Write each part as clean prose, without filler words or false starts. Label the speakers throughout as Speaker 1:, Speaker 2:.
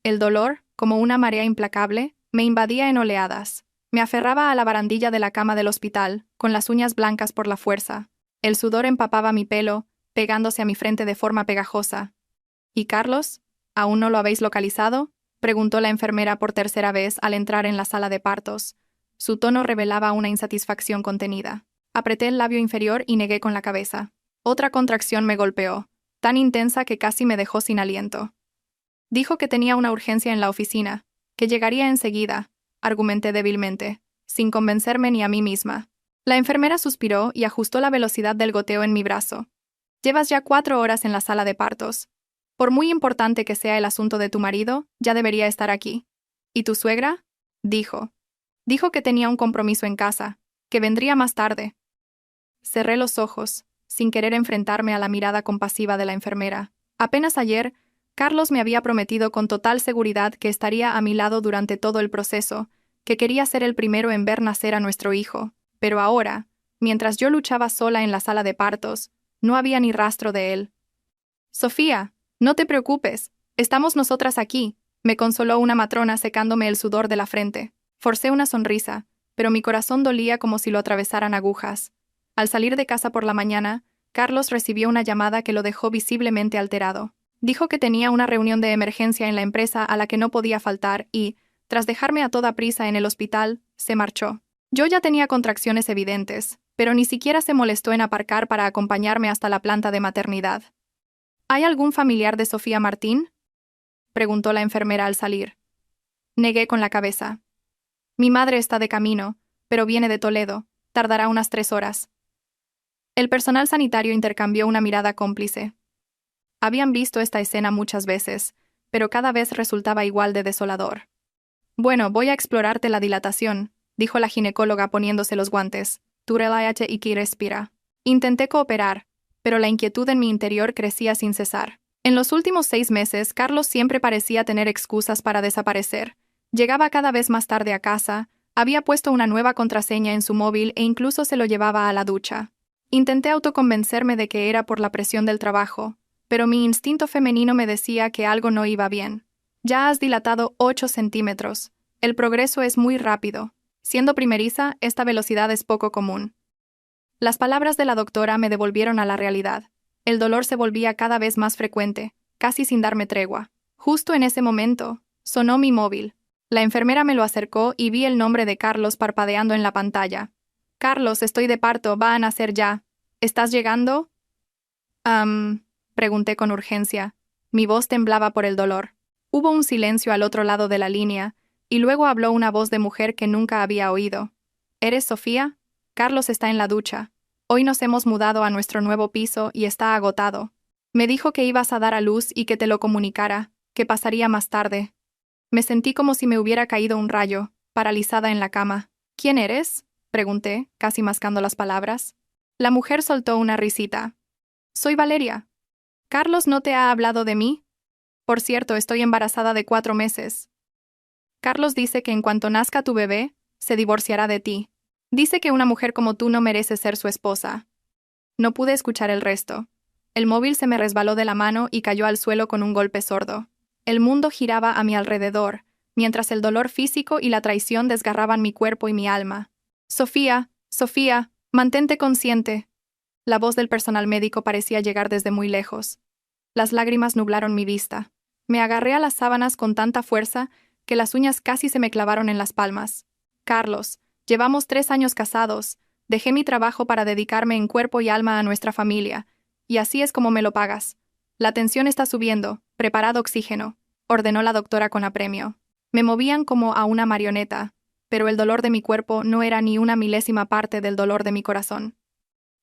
Speaker 1: El dolor, como una marea implacable, me invadía en oleadas. Me aferraba a la barandilla de la cama del hospital, con las uñas blancas por la fuerza. El sudor empapaba mi pelo, pegándose a mi frente de forma pegajosa. ¿Y Carlos? ¿Aún no lo habéis localizado?, preguntó la enfermera por tercera vez al entrar en la sala de partos. Su tono revelaba una insatisfacción contenida. Apreté el labio inferior y negué con la cabeza. Otra contracción me golpeó, tan intensa que casi me dejó sin aliento. Dijo que tenía una urgencia en la oficina, que llegaría enseguida, argumenté débilmente, sin convencerme ni a mí misma. La enfermera suspiró y ajustó la velocidad del goteo en mi brazo. Llevas ya 4 horas en la sala de partos. Por muy importante que sea el asunto de tu marido, ya debería estar aquí. ¿Y tu suegra? Dijo. Dijo que tenía un compromiso en casa, que vendría más tarde. Cerré los ojos, sin querer enfrentarme a la mirada compasiva de la enfermera. Apenas ayer, Carlos me había prometido con total seguridad que estaría a mi lado durante todo el proceso, que quería ser el primero en ver nacer a nuestro hijo. Pero ahora, mientras yo luchaba sola en la sala de partos, no había ni rastro de él. Sofía, no te preocupes, estamos nosotras aquí, me consoló una matrona secándome el sudor de la frente. Forcé una sonrisa, pero mi corazón dolía como si lo atravesaran agujas. Al salir de casa por la mañana, Carlos recibió una llamada que lo dejó visiblemente alterado. Dijo que tenía una reunión de emergencia en la empresa a la que no podía faltar y, tras dejarme a toda prisa en el hospital, se marchó. Yo ya tenía contracciones evidentes, pero ni siquiera se molestó en aparcar para acompañarme hasta la planta de maternidad. ¿Hay algún familiar de Sofía Martín?, preguntó la enfermera al salir. Negué con la cabeza. Mi madre está de camino, pero viene de Toledo, tardará unas 3 horas. El personal sanitario intercambió una mirada cómplice. Habían visto esta escena muchas veces, pero cada vez resultaba igual de desolador. Bueno, voy a explorarte la dilatación, dijo la ginecóloga poniéndose los guantes. Tú relájate y respira. Intenté cooperar, pero la inquietud en mi interior crecía sin cesar. En los últimos 6 meses, Carlos siempre parecía tener excusas para desaparecer. Llegaba cada vez más tarde a casa, había puesto una nueva contraseña en su móvil e incluso se lo llevaba a la ducha. Intenté autoconvencerme de que era por la presión del trabajo, pero mi instinto femenino me decía que algo no iba bien. Ya has dilatado 8 centímetros. El progreso es muy rápido. Siendo primeriza, esta velocidad es poco común. Las palabras de la doctora me devolvieron a la realidad. El dolor se volvía cada vez más frecuente, casi sin darme tregua. Justo en ese momento, sonó mi móvil. La enfermera me lo acercó y vi el nombre de Carlos parpadeando en la pantalla. Carlos, estoy de parto, va a nacer ya. ¿Estás llegando? Pregunté con urgencia. Mi voz temblaba por el dolor. Hubo un silencio al otro lado de la línea, y luego habló una voz de mujer que nunca había oído. ¿Eres Sofía? Carlos está en la ducha. Hoy nos hemos mudado a nuestro nuevo piso y está agotado. Me dijo que ibas a dar a luz y que te lo comunicara, que pasaría más tarde. Me sentí como si me hubiera caído un rayo, paralizada en la cama. ¿Quién eres?, pregunté, casi mascando las palabras. La mujer soltó una risita. Soy Valeria. ¿Carlos no te ha hablado de mí? Por cierto, estoy embarazada de 4 meses. Carlos dice que en cuanto nazca tu bebé, se divorciará de ti. Dice que una mujer como tú no merece ser su esposa. No pude escuchar el resto. El móvil se me resbaló de la mano y cayó al suelo con un golpe sordo. El mundo giraba a mi alrededor, mientras el dolor físico y la traición desgarraban mi cuerpo y mi alma. Sofía, Sofía, mantente consciente. La voz del personal médico parecía llegar desde muy lejos. Las lágrimas nublaron mi vista. Me agarré a las sábanas con tanta fuerza que las uñas casi se me clavaron en las palmas. Carlos, llevamos 3 años casados. Dejé mi trabajo para dedicarme en cuerpo y alma a nuestra familia, y así es como me lo pagas. La tensión está subiendo, preparad oxígeno, ordenó la doctora con apremio. Me movían como a una marioneta, pero el dolor de mi cuerpo no era ni una milésima parte del dolor de mi corazón.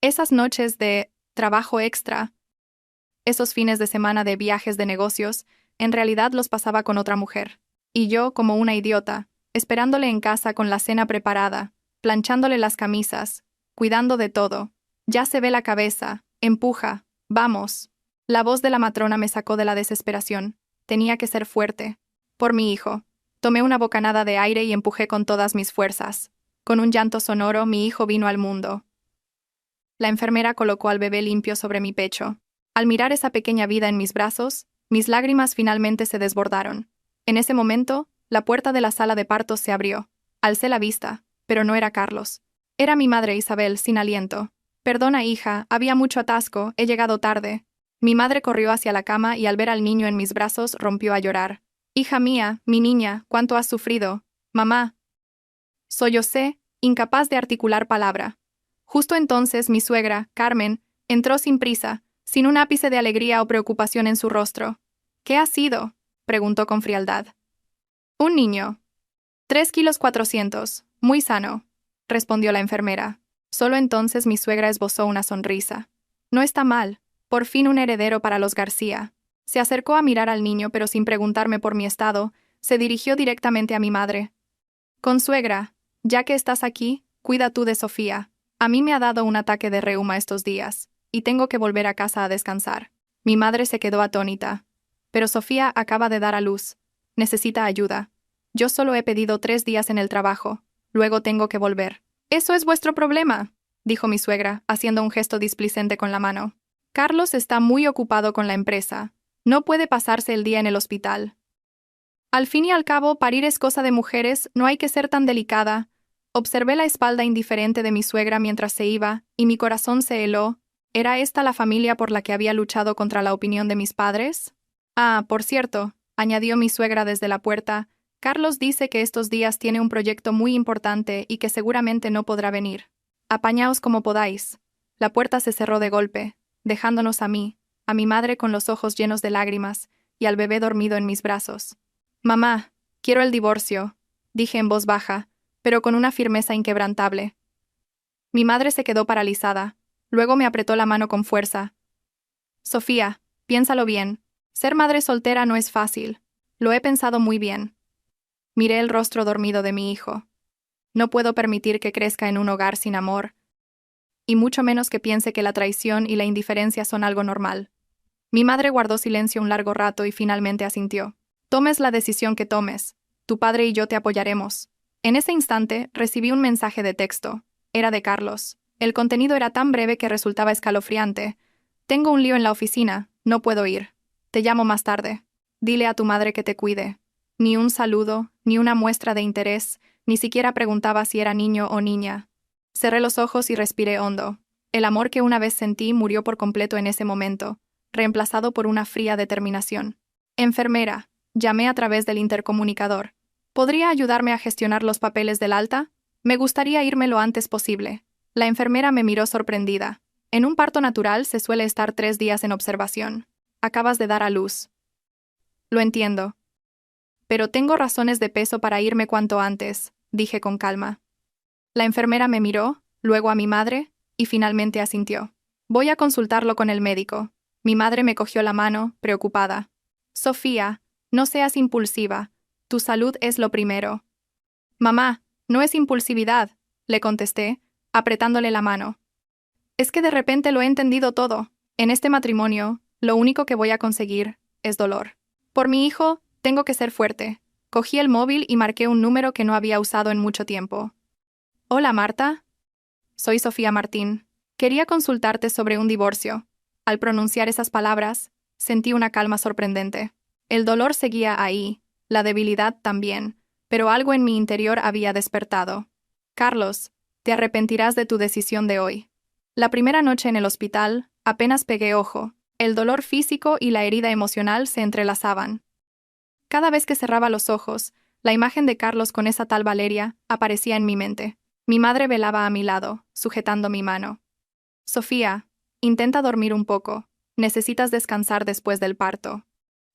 Speaker 1: Esas noches de trabajo extra, esos fines de semana de viajes de negocios, en realidad los pasaba con otra mujer. Y yo, como una idiota, esperándole en casa con la cena preparada, planchándole las camisas, cuidando de todo. Ya se ve la cabeza, empuja, vamos. La voz de la matrona me sacó de la desesperación. Tenía que ser fuerte. Por mi hijo. Tomé una bocanada de aire y empujé con todas mis fuerzas. Con un llanto sonoro, mi hijo vino al mundo. La enfermera colocó al bebé limpio sobre mi pecho. Al mirar esa pequeña vida en mis brazos, mis lágrimas finalmente se desbordaron. En ese momento, la puerta de la sala de partos se abrió. Alcé la vista, pero no era Carlos. Era mi madre Isabel, sin aliento. Perdona, hija, había mucho atasco, he llegado tarde. Mi madre corrió hacia la cama y al ver al niño en mis brazos rompió a llorar. Hija mía, mi niña, ¿cuánto has sufrido? Mamá. Sollocé, incapaz de articular palabra. Justo entonces mi suegra, Carmen, entró sin prisa, sin un ápice de alegría o preocupación en su rostro. ¿Qué ha sido?, preguntó con frialdad. Un niño. 3,4 kilos, muy sano, respondió la enfermera. Solo entonces mi suegra esbozó una sonrisa. No está mal, por fin un heredero para los García. Se acercó a mirar al niño, pero sin preguntarme por mi estado, se dirigió directamente a mi madre. Consuegra, ya que estás aquí, cuida tú de Sofía. A mí me ha dado un ataque de reuma estos días, y tengo que volver a casa a descansar. Mi madre se quedó atónita. Pero Sofía acaba de dar a luz. Necesita ayuda. Yo solo he pedido 3 días en el trabajo. Luego tengo que volver. Eso es vuestro problema, dijo mi suegra, haciendo un gesto displicente con la mano. Carlos está muy ocupado con la empresa. No puede pasarse el día en el hospital. Al fin y al cabo, parir es cosa de mujeres, no hay que ser tan delicada. Observé la espalda indiferente de mi suegra mientras se iba, y mi corazón se heló. ¿Era esta la familia por la que había luchado contra la opinión de mis padres? Ah, por cierto, añadió mi suegra desde la puerta, Carlos dice que estos días tiene un proyecto muy importante y que seguramente no podrá venir. Apañaos como podáis. La puerta se cerró de golpe, dejándonos a mí, a mi madre con los ojos llenos de lágrimas, y al bebé dormido en mis brazos. Mamá, quiero el divorcio, dije en voz baja, pero con una firmeza inquebrantable. Mi madre se quedó paralizada, luego me apretó la mano con fuerza. Sofía, piénsalo bien. Ser madre soltera no es fácil. Lo he pensado muy bien. Miré el rostro dormido de mi hijo. No puedo permitir que crezca en un hogar sin amor, y mucho menos que piense que la traición y la indiferencia son algo normal. Mi madre guardó silencio un largo rato y finalmente asintió. Tomes la decisión que tomes. Tu padre y yo te apoyaremos. En ese instante, recibí un mensaje de texto. Era de Carlos. El contenido era tan breve que resultaba escalofriante. Tengo un lío en la oficina, no puedo ir. Te llamo más tarde. Dile a tu madre que te cuide. Ni un saludo, ni una muestra de interés, ni siquiera preguntaba si era niño o niña. Cerré los ojos y respiré hondo. El amor que una vez sentí murió por completo en ese momento, reemplazado por una fría determinación. Enfermera, llamé a través del intercomunicador. ¿Podría ayudarme a gestionar los papeles del alta? Me gustaría irme lo antes posible. La enfermera me miró sorprendida. En un parto natural se suele estar 3 días en observación. Acabas de dar a luz. Lo entiendo. Pero tengo razones de peso para irme cuanto antes, dije con calma. La enfermera me miró, luego a mi madre, y finalmente asintió. Voy a consultarlo con el médico. Mi madre me cogió la mano, preocupada. Sofía, no seas impulsiva. Tu salud es lo primero. Mamá, no es impulsividad, le contesté, apretándole la mano. Es que de repente lo he entendido todo. En este matrimonio, lo único que voy a conseguir es dolor. Por mi hijo, tengo que ser fuerte. Cogí el móvil y marqué un número que no había usado en mucho tiempo. Hola, Marta. Soy Sofía Martín. Quería consultarte sobre un divorcio. Al pronunciar esas palabras, sentí una calma sorprendente. El dolor seguía ahí, la debilidad también, pero algo en mi interior había despertado. Carlos, te arrepentirás de tu decisión de hoy. La primera noche en el hospital, apenas pegué ojo. El dolor físico y la herida emocional se entrelazaban. Cada vez que cerraba los ojos, la imagen de Carlos con esa tal Valeria aparecía en mi mente. Mi madre velaba a mi lado, sujetando mi mano. Sofía, intenta dormir un poco. Necesitas descansar después del parto.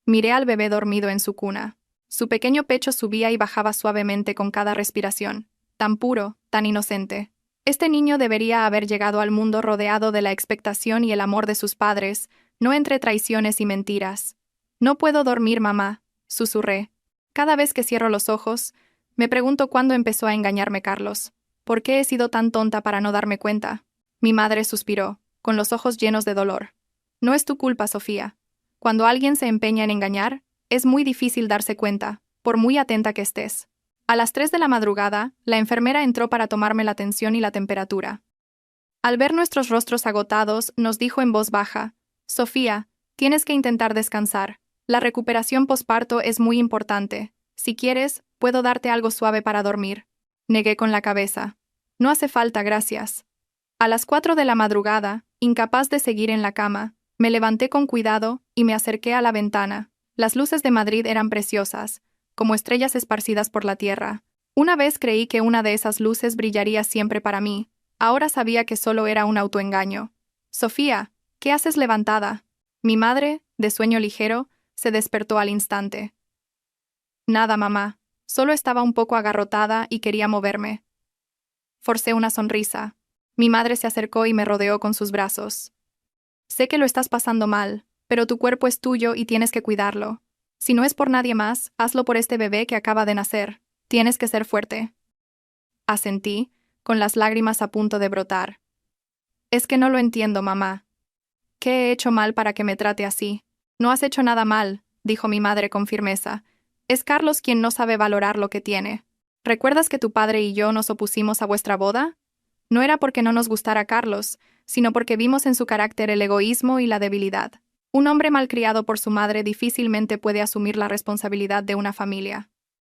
Speaker 1: Miré al bebé dormido en su cuna. Su pequeño pecho subía y bajaba suavemente con cada respiración. Tan puro, tan inocente. Este niño debería haber llegado al mundo rodeado de la expectación y el amor de sus padres, no entre traiciones y mentiras. No puedo dormir, mamá, susurré. Cada vez que cierro los ojos, me pregunto cuándo empezó a engañarme Carlos. ¿Por qué he sido tan tonta para no darme cuenta? Mi madre suspiró, con los ojos llenos de dolor. No es tu culpa, Sofía. Cuando alguien se empeña en engañar, es muy difícil darse cuenta, por muy atenta que estés. A las 3 de la madrugada, la enfermera entró para tomarme la tensión y la temperatura. Al ver nuestros rostros agotados, nos dijo en voz baja, Sofía, tienes que intentar descansar. La recuperación posparto es muy importante. Si quieres, puedo darte algo suave para dormir. Negué con la cabeza. No hace falta, gracias. A las 4 de la madrugada, incapaz de seguir en la cama, me levanté con cuidado y me acerqué a la ventana. Las luces de Madrid eran preciosas, como estrellas esparcidas por la tierra. Una vez creí que una de esas luces brillaría siempre para mí. Ahora sabía que solo era un autoengaño. Sofía, ¿qué haces levantada? Mi madre, de sueño ligero, se despertó al instante. Nada, mamá. Solo estaba un poco agarrotada y quería moverme. Forcé una sonrisa. Mi madre se acercó y me rodeó con sus brazos. Sé que lo estás pasando mal, pero tu cuerpo es tuyo y tienes que cuidarlo. Si no es por nadie más, hazlo por este bebé que acaba de nacer. Tienes que ser fuerte. Asentí, con las lágrimas a punto de brotar. Es que no lo entiendo, mamá. ¿Qué he hecho mal para que me trate así? No has hecho nada mal, dijo mi madre con firmeza. Es Carlos quien no sabe valorar lo que tiene. ¿Recuerdas que tu padre y yo nos opusimos a vuestra boda? No era porque no nos gustara Carlos, sino porque vimos en su carácter el egoísmo y la debilidad. Un hombre malcriado por su madre difícilmente puede asumir la responsabilidad de una familia.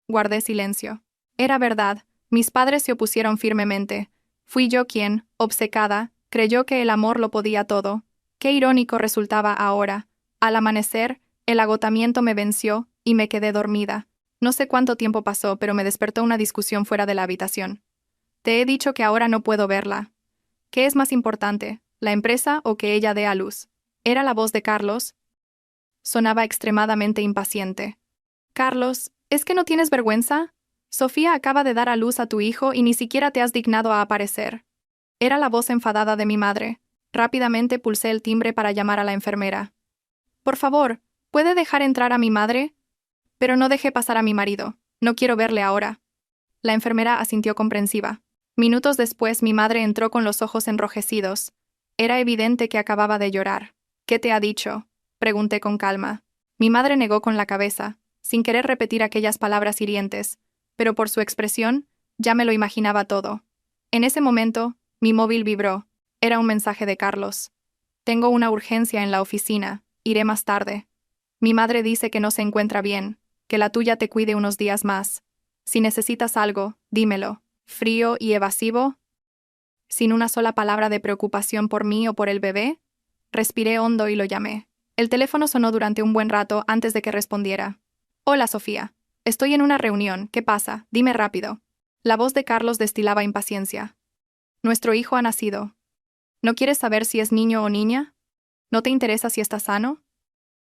Speaker 1: Guardé silencio. Era verdad, mis padres se opusieron firmemente. Fui yo quien, obcecada, creyó que el amor lo podía todo. Qué irónico resultaba ahora. Al amanecer, el agotamiento me venció y me quedé dormida. No sé cuánto tiempo pasó, pero me despertó una discusión fuera de la habitación. Te he dicho que ahora no puedo verla. ¿Qué es más importante, la empresa o que ella dé a luz? ¿Era la voz de Carlos? Sonaba extremadamente impaciente. Carlos, ¿es que no tienes vergüenza? Sofía acaba de dar a luz a tu hijo y ni siquiera te has dignado a aparecer. Era la voz enfadada de mi madre. Rápidamente pulsé el timbre para llamar a la enfermera. Por favor, ¿puede dejar entrar a mi madre? Pero no deje pasar a mi marido. No quiero verle ahora. La enfermera asintió comprensiva. Minutos después mi madre entró con los ojos enrojecidos. Era evidente que acababa de llorar. ¿Qué te ha dicho? Pregunté con calma. Mi madre negó con la cabeza, sin querer repetir aquellas palabras hirientes, pero por su expresión, ya me lo imaginaba todo. En ese momento, mi móvil vibró. Era un mensaje de Carlos. Tengo una urgencia en la oficina. Iré más tarde. Mi madre dice que no se encuentra bien, que la tuya te cuide unos días más. Si necesitas algo, dímelo. ¿Frío y evasivo? Sin una sola palabra de preocupación por mí o por el bebé, respiré hondo y lo llamé. El teléfono sonó durante un buen rato antes de que respondiera. Hola, Sofía. Estoy en una reunión. ¿Qué pasa? Dime rápido. La voz de Carlos destilaba impaciencia. Nuestro hijo ha nacido. ¿No quieres saber si es niño o niña? ¿No te interesa si está sano?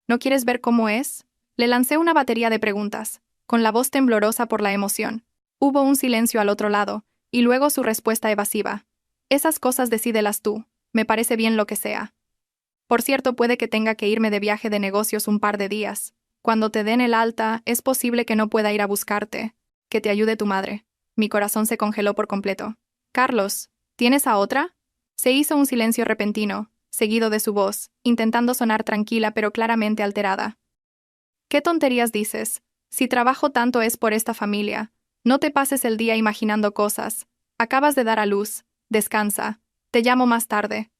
Speaker 1: ¿No quieres ver cómo es? Le lancé una batería de preguntas, con la voz temblorosa por la emoción. Hubo un silencio al otro lado, y luego su respuesta evasiva. Esas cosas decídelas tú, me parece bien lo que sea. Por cierto, puede que tenga que irme de viaje de negocios un par de días. Cuando te den el alta, es posible que no pueda ir a buscarte. Que te ayude tu madre. Mi corazón se congeló por completo. Carlos, ¿tienes a otra? Se hizo un silencio repentino, seguido de su voz, intentando sonar tranquila pero claramente alterada. ¿Qué tonterías dices? Si trabajo tanto es por esta familia. No te pases el día imaginando cosas. Acabas de dar a luz. Descansa. Te llamo más tarde.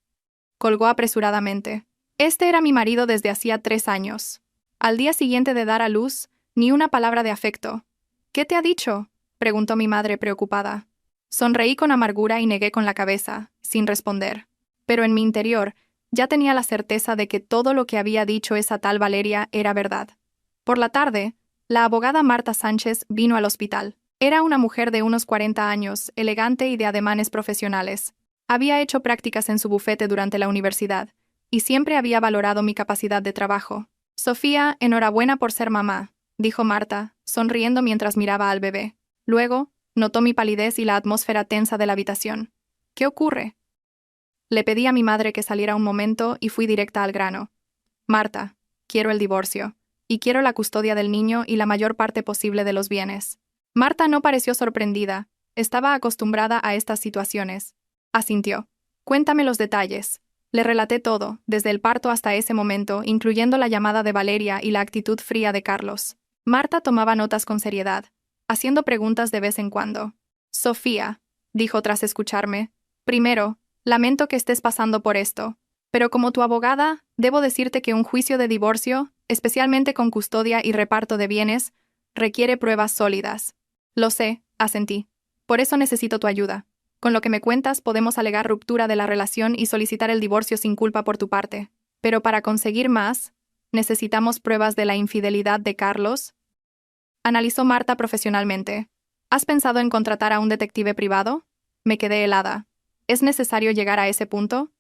Speaker 1: Colgó apresuradamente. Este era mi marido desde hacía 3 años. Al día siguiente de dar a luz, ni una palabra de afecto. ¿Qué te ha dicho? Preguntó mi madre preocupada. Sonreí con amargura y negué con la cabeza, sin responder. Pero en mi interior, ya tenía la certeza de que todo lo que había dicho esa tal Valeria era verdad. Por la tarde, la abogada Marta Sánchez vino al hospital. Era una mujer de unos 40 años, elegante y de ademanes profesionales. Había hecho prácticas en su bufete durante la universidad, y siempre había valorado mi capacidad de trabajo. Sofía, enhorabuena por ser mamá, dijo Marta, sonriendo mientras miraba al bebé. Luego, notó mi palidez y la atmósfera tensa de la habitación. ¿Qué ocurre? Le pedí a mi madre que saliera un momento y fui directa al grano. Marta, quiero el divorcio, y quiero la custodia del niño y la mayor parte posible de los bienes. Marta no pareció sorprendida, estaba acostumbrada a estas situaciones. Asintió. Cuéntame los detalles. Le relaté todo, desde el parto hasta ese momento, incluyendo la llamada de Valeria y la actitud fría de Carlos. Marta tomaba notas con seriedad, haciendo preguntas de vez en cuando. Sofía, dijo tras escucharme, primero, lamento que estés pasando por esto, pero como tu abogada, debo decirte que un juicio de divorcio especialmente con custodia y reparto de bienes, requiere pruebas sólidas. Lo sé, asentí. Por eso necesito tu ayuda. Con lo que me cuentas podemos alegar ruptura de la relación y solicitar el divorcio sin culpa por tu parte. Pero para conseguir más, ¿necesitamos pruebas de la infidelidad de Carlos? Analizó Marta profesionalmente. ¿Has pensado en contratar a un detective privado? Me quedé helada. ¿Es necesario llegar a ese punto?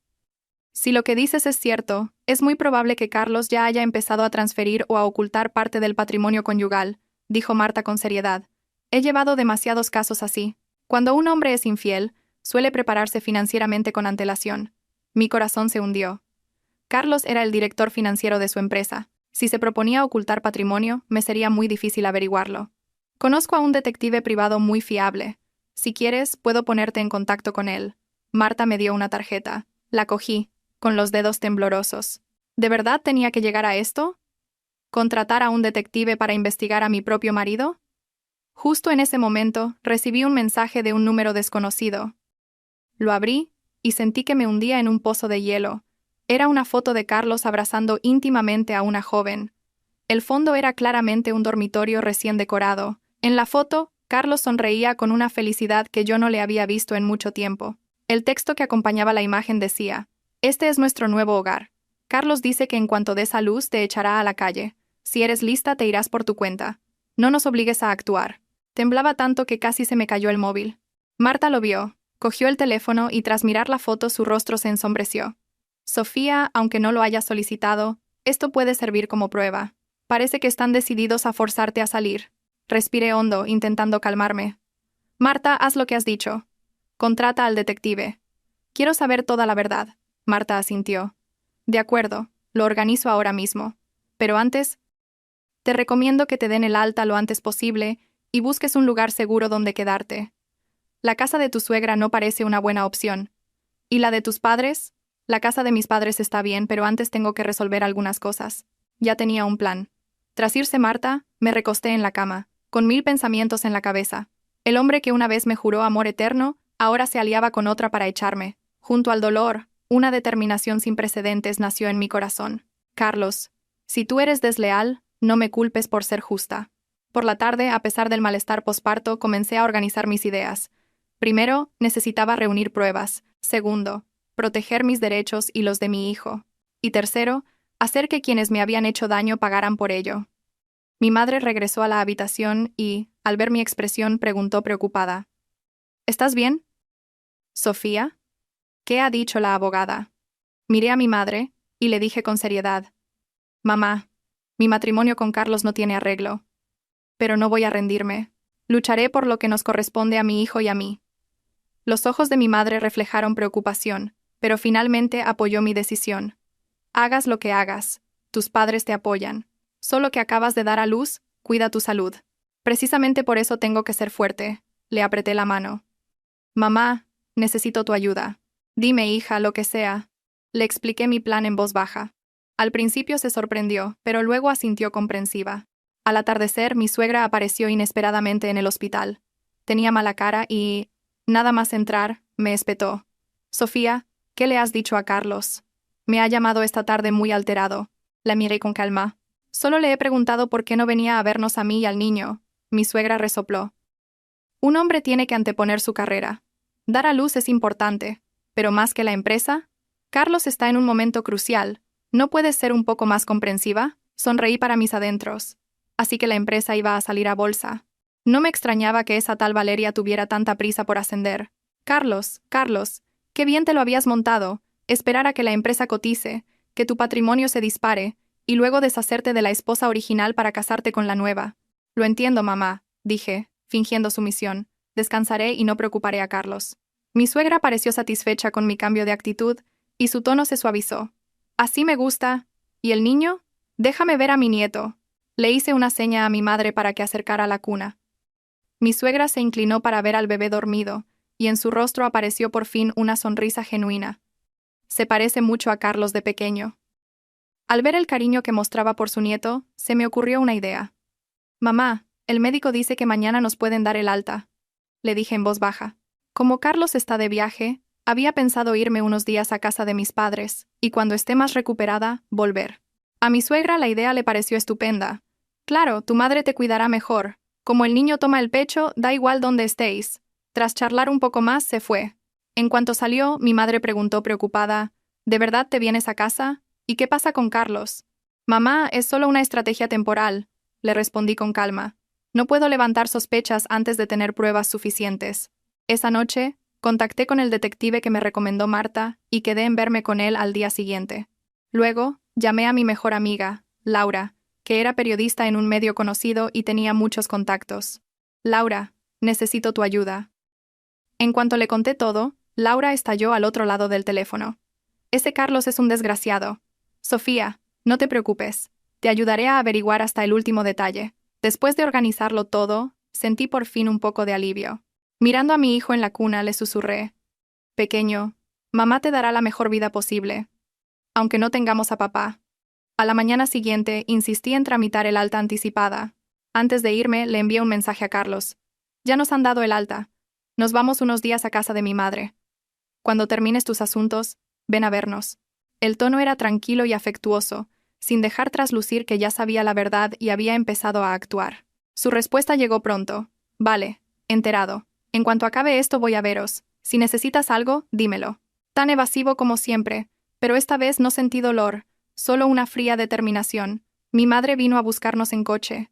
Speaker 1: Si lo que dices es cierto, es muy probable que Carlos ya haya empezado a transferir o a ocultar parte del patrimonio conyugal, dijo Marta con seriedad. He llevado demasiados casos así. Cuando un hombre es infiel, suele prepararse financieramente con antelación. Mi corazón se hundió. Carlos era el director financiero de su empresa. Si se proponía ocultar patrimonio, me sería muy difícil averiguarlo. Conozco a un detective privado muy fiable. Si quieres, puedo ponerte en contacto con él. Marta me dio una tarjeta. La cogí, con los dedos temblorosos. ¿De verdad tenía que llegar a esto? ¿Contratar a un detective para investigar a mi propio marido? Justo en ese momento, recibí un mensaje de un número desconocido. Lo abrí, y sentí que me hundía en un pozo de hielo. Era una foto de Carlos abrazando íntimamente a una joven. El fondo era claramente un dormitorio recién decorado. En la foto, Carlos sonreía con una felicidad que yo no le había visto en mucho tiempo. El texto que acompañaba la imagen decía: «Este es nuestro nuevo hogar. Carlos dice que en cuanto des a luz te echará a la calle. Si eres lista te irás por tu cuenta. No nos obligues a actuar». Temblaba tanto que casi se me cayó el móvil. Marta lo vio, cogió el teléfono y tras mirar la foto su rostro se ensombreció. «Sofía, aunque no lo hayas solicitado, esto puede servir como prueba. Parece que están decididos a forzarte a salir». Respiré hondo, intentando calmarme. «Marta, haz lo que has dicho. Contrata al detective. Quiero saber toda la verdad». Marta asintió. «De acuerdo, lo organizo ahora mismo. Pero antes, te recomiendo que te den el alta lo antes posible y busques un lugar seguro donde quedarte. La casa de tu suegra no parece una buena opción. ¿Y la de tus padres? La casa de mis padres está bien, pero antes tengo que resolver algunas cosas». Ya tenía un plan. Tras irse Marta, me recosté en la cama, con 1000 pensamientos en la cabeza. El hombre que una vez me juró amor eterno, ahora se aliaba con otra para echarme. Junto al dolor, una determinación sin precedentes nació en mi corazón. «Carlos, si tú eres desleal, no me culpes por ser justa». Por la tarde, a pesar del malestar posparto, comencé a organizar mis ideas. Primero, necesitaba reunir pruebas. Segundo, proteger mis derechos y los de mi hijo. Y tercero, hacer que quienes me habían hecho daño pagaran por ello. Mi madre regresó a la habitación y, al ver mi expresión, preguntó preocupada: «¿Estás bien, Sofía?» «¿Qué ha dicho la abogada?» Miré a mi madre, y le dije con seriedad: «Mamá, mi matrimonio con Carlos no tiene arreglo. Pero no voy a rendirme. Lucharé por lo que nos corresponde a mi hijo y a mí». Los ojos de mi madre reflejaron preocupación, pero finalmente apoyó mi decisión. «Hagas lo que hagas, tus padres te apoyan. Solo que acabas de dar a luz, cuida tu salud. Precisamente por eso tengo que ser fuerte». Le apreté la mano. «Mamá, necesito tu ayuda. Dime, hija, lo que sea». Le expliqué mi plan en voz baja. Al principio se sorprendió, pero luego asintió comprensiva. Al atardecer, mi suegra apareció inesperadamente en el hospital. Tenía mala cara y, nada más entrar, me espetó: «Sofía, ¿qué le has dicho a Carlos? Me ha llamado esta tarde muy alterado». La miré con calma. «Solo le he preguntado por qué no venía a vernos a mí y al niño». Mi suegra resopló. «Un hombre tiene que anteponer su carrera. Dar a luz es importante, pero más que la empresa, Carlos está en un momento crucial. ¿No puedes ser un poco más comprensiva?». Sonreí para mis adentros. Así que la empresa iba a salir a bolsa. No me extrañaba que esa tal Valeria tuviera tanta prisa por ascender. «Carlos, qué bien te lo habías montado. Esperar a que la empresa cotice, que tu patrimonio se dispare, y luego deshacerte de la esposa original para casarte con la nueva». «Lo entiendo, mamá», dije, fingiendo sumisión. «Descansaré y no preocuparé a Carlos». Mi suegra pareció satisfecha con mi cambio de actitud, y su tono se suavizó. «Así me gusta. ¿Y el niño? Déjame ver a mi nieto». Le hice una seña a mi madre para que acercara la cuna. Mi suegra se inclinó para ver al bebé dormido, y en su rostro apareció por fin una sonrisa genuina. «Se parece mucho a Carlos de pequeño». Al ver el cariño que mostraba por su nieto, se me ocurrió una idea. «Mamá, el médico dice que mañana nos pueden dar el alta», le dije en voz baja. Como Carlos está de viaje, había pensado irme unos días a casa de mis padres, y cuando esté más recuperada, volver. A mi suegra la idea le pareció estupenda. Claro, tu madre te cuidará mejor. Como el niño toma el pecho, da igual dónde estéis. Tras charlar un poco más, se fue. En cuanto salió, mi madre preguntó preocupada, ¿de verdad te vienes a casa? ¿Y qué pasa con Carlos? Mamá, es solo una estrategia temporal, le respondí con calma. No puedo levantar sospechas antes de tener pruebas suficientes. Esa noche, contacté con el detective que me recomendó Marta y quedé en verme con él al día siguiente. Luego, llamé a mi mejor amiga, Laura, que era periodista en un medio conocido y tenía muchos contactos. Laura, necesito tu ayuda. En cuanto le conté todo, Laura estalló al otro lado del teléfono. Ese Carlos es un desgraciado. Sofía, no te preocupes. Te ayudaré a averiguar hasta el último detalle. Después de organizarlo todo, sentí por fin un poco de alivio. Mirando a mi hijo en la cuna, le susurré. Pequeño, mamá te dará la mejor vida posible. Aunque no tengamos a papá. A la mañana siguiente, insistí en tramitar el alta anticipada. Antes de irme, le envié un mensaje a Carlos. Ya nos han dado el alta. Nos vamos unos días a casa de mi madre. Cuando termines tus asuntos, ven a vernos. El tono era tranquilo y afectuoso, sin dejar traslucir que ya sabía la verdad y había empezado a actuar. Su respuesta llegó pronto. Vale, enterado. En cuanto acabe esto voy a veros. Si necesitas algo, dímelo. Tan evasivo como siempre, pero esta vez no sentí dolor, solo una fría determinación. Mi madre vino a buscarnos en coche.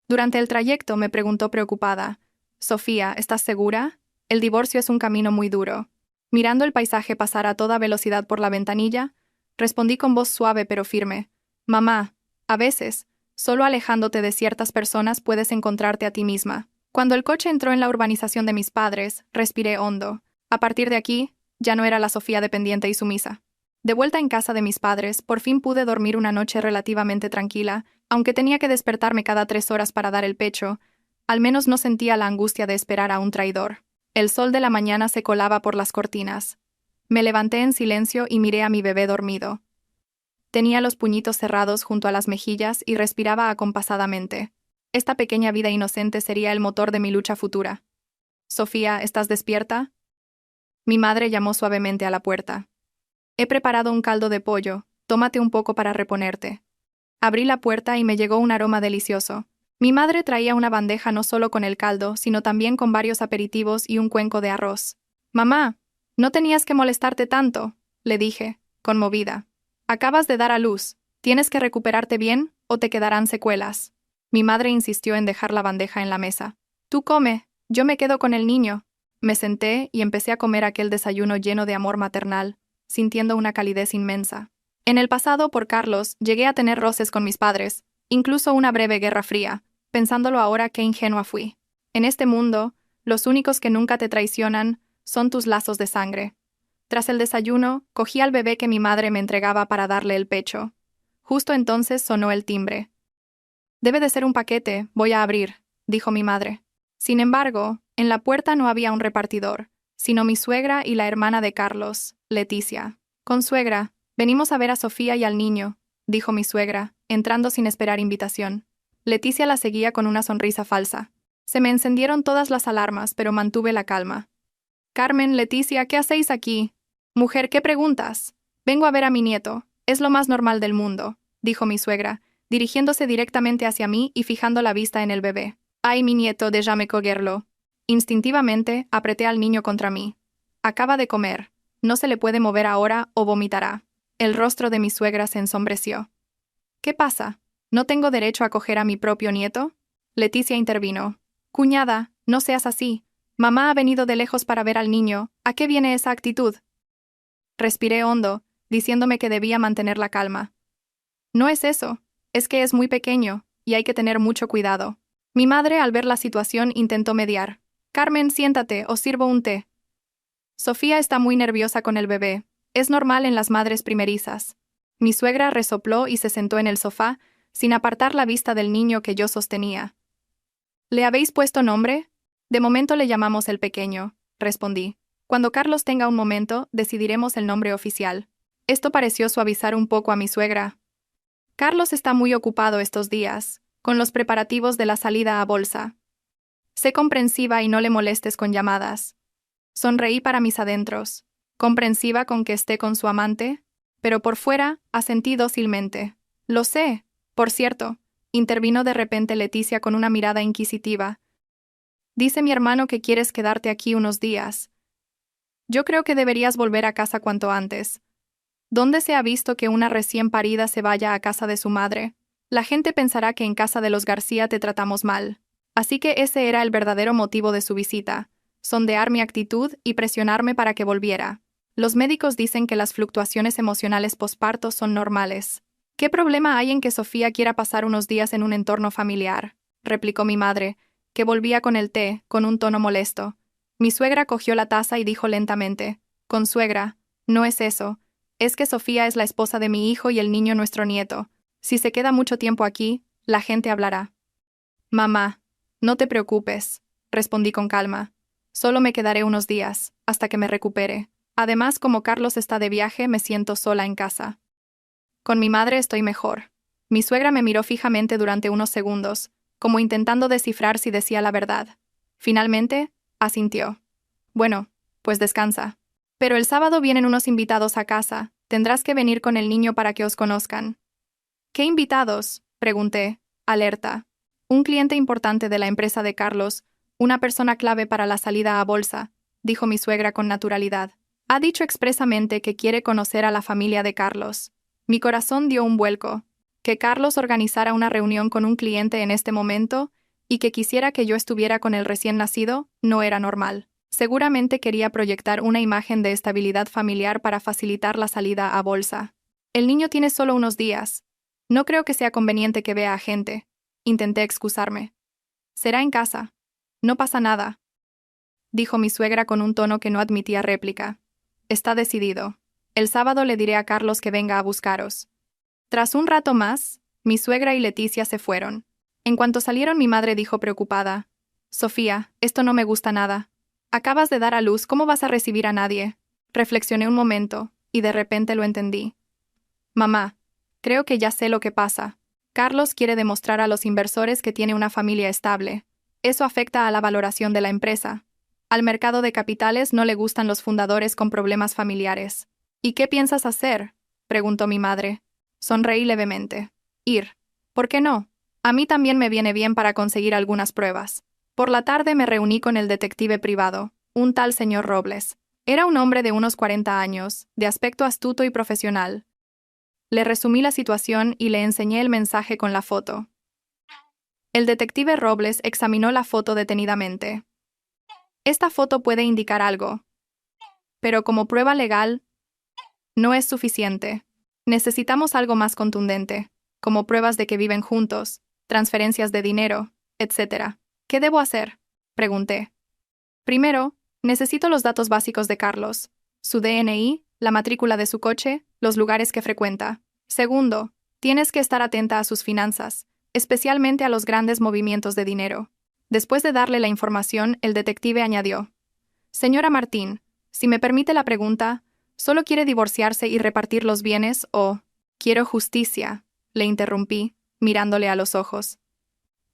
Speaker 1: Durante el trayecto me preguntó preocupada. Sofía, ¿estás segura? El divorcio es un camino muy duro. Mirando el paisaje pasar a toda velocidad por la ventanilla, respondí con voz suave pero firme. Mamá, a veces, solo alejándote de ciertas personas puedes encontrarte a ti misma. Cuando el coche entró en la urbanización de mis padres, respiré hondo. A partir de aquí, ya no era la Sofía dependiente y sumisa. De vuelta en casa de mis padres, por fin pude dormir una noche relativamente tranquila, aunque tenía que despertarme cada 3 horas para dar el pecho. Al menos no sentía la angustia de esperar a un traidor. El sol de la mañana se colaba por las cortinas. Me levanté en silencio y miré a mi bebé dormido. Tenía los puñitos cerrados junto a las mejillas y respiraba acompasadamente. Esta pequeña vida inocente sería el motor de mi lucha futura. Sofía, ¿estás despierta? Mi madre llamó suavemente a la puerta. He preparado un caldo de pollo, tómate un poco para reponerte. Abrí la puerta y me llegó un aroma delicioso. Mi madre traía una bandeja no solo con el caldo, sino también con varios aperitivos y un cuenco de arroz. Mamá, no tenías que molestarte tanto, le dije, conmovida. Acabas de dar a luz. ¿Tienes que recuperarte bien o te quedarán secuelas? Mi madre insistió en dejar la bandeja en la mesa. Tú come, yo me quedo con el niño. Me senté y empecé a comer aquel desayuno lleno de amor maternal, sintiendo una calidez inmensa. En el pasado, por Carlos, llegué a tener roces con mis padres, incluso una breve guerra fría. Pensándolo ahora, qué ingenua fui. En este mundo, los únicos que nunca te traicionan son tus lazos de sangre. Tras el desayuno, cogí al bebé que mi madre me entregaba para darle el pecho. Justo entonces sonó el timbre. Debe de ser un paquete, voy a abrir, dijo mi madre. Sin embargo, en la puerta no había un repartidor, sino mi suegra y la hermana de Carlos, Leticia. Consuegra, venimos a ver a Sofía y al niño, dijo mi suegra, entrando sin esperar invitación. Leticia la seguía con una sonrisa falsa. Se me encendieron todas las alarmas, pero mantuve la calma. Carmen, Leticia, ¿qué hacéis aquí? Mujer, ¿qué preguntas? Vengo a ver a mi nieto. Es lo más normal del mundo, dijo mi suegra, dirigiéndose directamente hacia mí y fijando la vista en el bebé. Ay, mi nieto, déjame cogerlo. Instintivamente, apreté al niño contra mí. Acaba de comer. No se le puede mover ahora o vomitará. El rostro de mi suegra se ensombreció. ¿Qué pasa? ¿No tengo derecho a coger a mi propio nieto? Leticia intervino. Cuñada, no seas así. Mamá ha venido de lejos para ver al niño. ¿A qué viene esa actitud? Respiré hondo, diciéndome que debía mantener la calma. No es eso. Es que es muy pequeño, y hay que tener mucho cuidado. Mi madre, al ver la situación, intentó mediar. Carmen, siéntate, os sirvo un té. Sofía está muy nerviosa con el bebé. Es normal en las madres primerizas. Mi suegra resopló y se sentó en el sofá, sin apartar la vista del niño que yo sostenía. ¿Le habéis puesto nombre? De momento le llamamos el pequeño, respondí. Cuando Carlos tenga un momento, decidiremos el nombre oficial. Esto pareció suavizar un poco a mi suegra. Carlos está muy ocupado estos días, con los preparativos de la salida a bolsa. Sé comprensiva y no le molestes con llamadas. Sonreí para mis adentros, comprensiva con que esté con su amante, pero por fuera asentí dócilmente. Lo sé. Por cierto, intervino de repente Leticia con una mirada inquisitiva. Dice mi hermano que quieres quedarte aquí unos días. Yo creo que deberías volver a casa cuanto antes. ¿Dónde se ha visto que una recién parida se vaya a casa de su madre? La gente pensará que en casa de los García te tratamos mal. Así que ese era el verdadero motivo de su visita, sondear mi actitud y presionarme para que volviera. Los médicos dicen que las fluctuaciones emocionales posparto son normales. ¿Qué problema hay en que Sofía quiera pasar unos días en un entorno familiar?, replicó mi madre, que volvía con el té, con un tono molesto. Mi suegra cogió la taza y dijo lentamente: «Consuegra, no es eso. Es que Sofía es la esposa de mi hijo y el niño nuestro nieto. Si se queda mucho tiempo aquí, la gente hablará». «Mamá, no te preocupes», respondí con calma. «Solo me quedaré unos días, hasta que me recupere. Además, como Carlos está de viaje, me siento sola en casa. Con mi madre estoy mejor». Mi suegra me miró fijamente durante unos segundos, como intentando descifrar si decía la verdad. Finalmente, asintió. «Bueno, pues descansa. Pero el sábado vienen unos invitados a casa, tendrás que venir con el niño para que os conozcan». «¿Qué invitados?», pregunté, alerta. «Un cliente importante de la empresa de Carlos, una persona clave para la salida a bolsa», dijo mi suegra con naturalidad. «Ha dicho expresamente que quiere conocer a la familia de Carlos». Mi corazón dio un vuelco. Que Carlos organizara una reunión con un cliente en este momento y que quisiera que yo estuviera con el recién nacido no era normal. Seguramente quería proyectar una imagen de estabilidad familiar para facilitar la salida a bolsa. «El niño tiene solo unos días. No creo que sea conveniente que vea a gente». Intenté excusarme. «Será en casa. No pasa nada», dijo mi suegra con un tono que no admitía réplica. «Está decidido. El sábado le diré a Carlos que venga a buscaros». Tras un rato más, mi suegra y Leticia se fueron. En cuanto salieron, mi madre dijo preocupada: «Sofía, esto no me gusta nada. Acabas de dar a luz, ¿cómo vas a recibir a nadie?». Reflexioné un momento, y de repente lo entendí. «Mamá, creo que ya sé lo que pasa. Carlos quiere demostrar a los inversores que tiene una familia estable. Eso afecta a la valoración de la empresa. Al mercado de capitales no le gustan los fundadores con problemas familiares». «¿Y qué piensas hacer?», preguntó mi madre. Sonreí levemente. «Ir. ¿Por qué no? A mí también me viene bien para conseguir algunas pruebas». Por la tarde me reuní con el detective privado, un tal señor Robles. Era un hombre de unos 40 años, de aspecto astuto y profesional. Le resumí la situación y le enseñé el mensaje con la foto. El detective Robles examinó la foto detenidamente. «Esta foto puede indicar algo, pero como prueba legal, no es suficiente. Necesitamos algo más contundente, como pruebas de que viven juntos, transferencias de dinero, etc. «¿Qué debo hacer?», pregunté. «Primero, necesito los datos básicos de Carlos, su DNI, la matrícula de su coche, los lugares que frecuenta. Segundo, tienes que estar atenta a sus finanzas, especialmente a los grandes movimientos de dinero». Después de darle la información, el detective añadió: «Señora Martín, si me permite la pregunta, ¿solo quiere divorciarse y repartir los bienes o...?» «Quiero justicia», le interrumpí, mirándole a los ojos.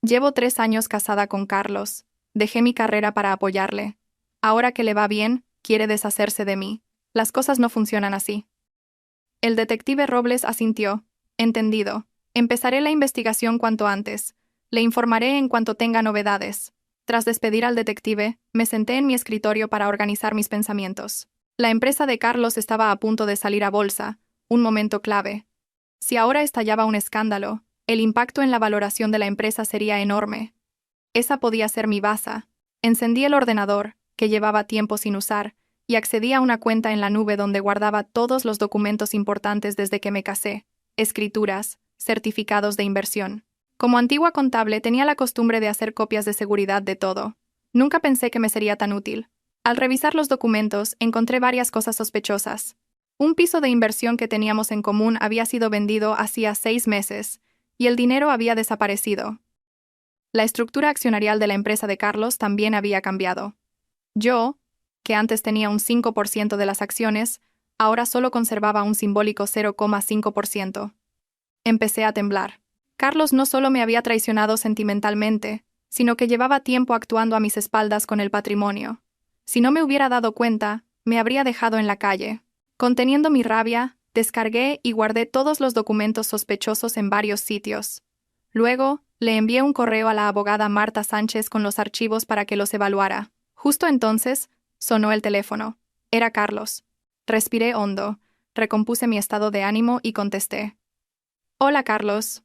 Speaker 1: «Llevo 3 años casada con Carlos. Dejé mi carrera para apoyarle. Ahora que le va bien, quiere deshacerse de mí. Las cosas no funcionan así». El detective Robles asintió. «Entendido. Empezaré la investigación cuanto antes. Le informaré en cuanto tenga novedades». Tras despedir al detective, me senté en mi escritorio para organizar mis pensamientos. La empresa de Carlos estaba a punto de salir a bolsa, un momento clave. Si ahora estallaba un escándalo, el impacto en la valoración de la empresa sería enorme. Esa podía ser mi baza. Encendí el ordenador, que llevaba tiempo sin usar, y accedí a una cuenta en la nube donde guardaba todos los documentos importantes desde que me casé: escrituras, certificados de inversión. Como antigua contable tenía la costumbre de hacer copias de seguridad de todo. Nunca pensé que me sería tan útil. Al revisar los documentos, encontré varias cosas sospechosas. Un piso de inversión que teníamos en común había sido vendido hacía 6 meses, y el dinero había desaparecido. La estructura accionarial de la empresa de Carlos también había cambiado. Yo, que antes tenía un 5% de las acciones, ahora solo conservaba un simbólico 0,5%. Empecé a temblar. Carlos no solo me había traicionado sentimentalmente, sino que llevaba tiempo actuando a mis espaldas con el patrimonio. Si no me hubiera dado cuenta, me habría dejado en la calle. Conteniendo mi rabia, Descargué y guardé todos los documentos sospechosos en varios sitios. Luego, le envié un correo a la abogada Marta Sánchez con los archivos para que los evaluara. Justo entonces, sonó el teléfono. Era Carlos. Respiré hondo, recompuse mi estado de ánimo y contesté. Hola, Carlos.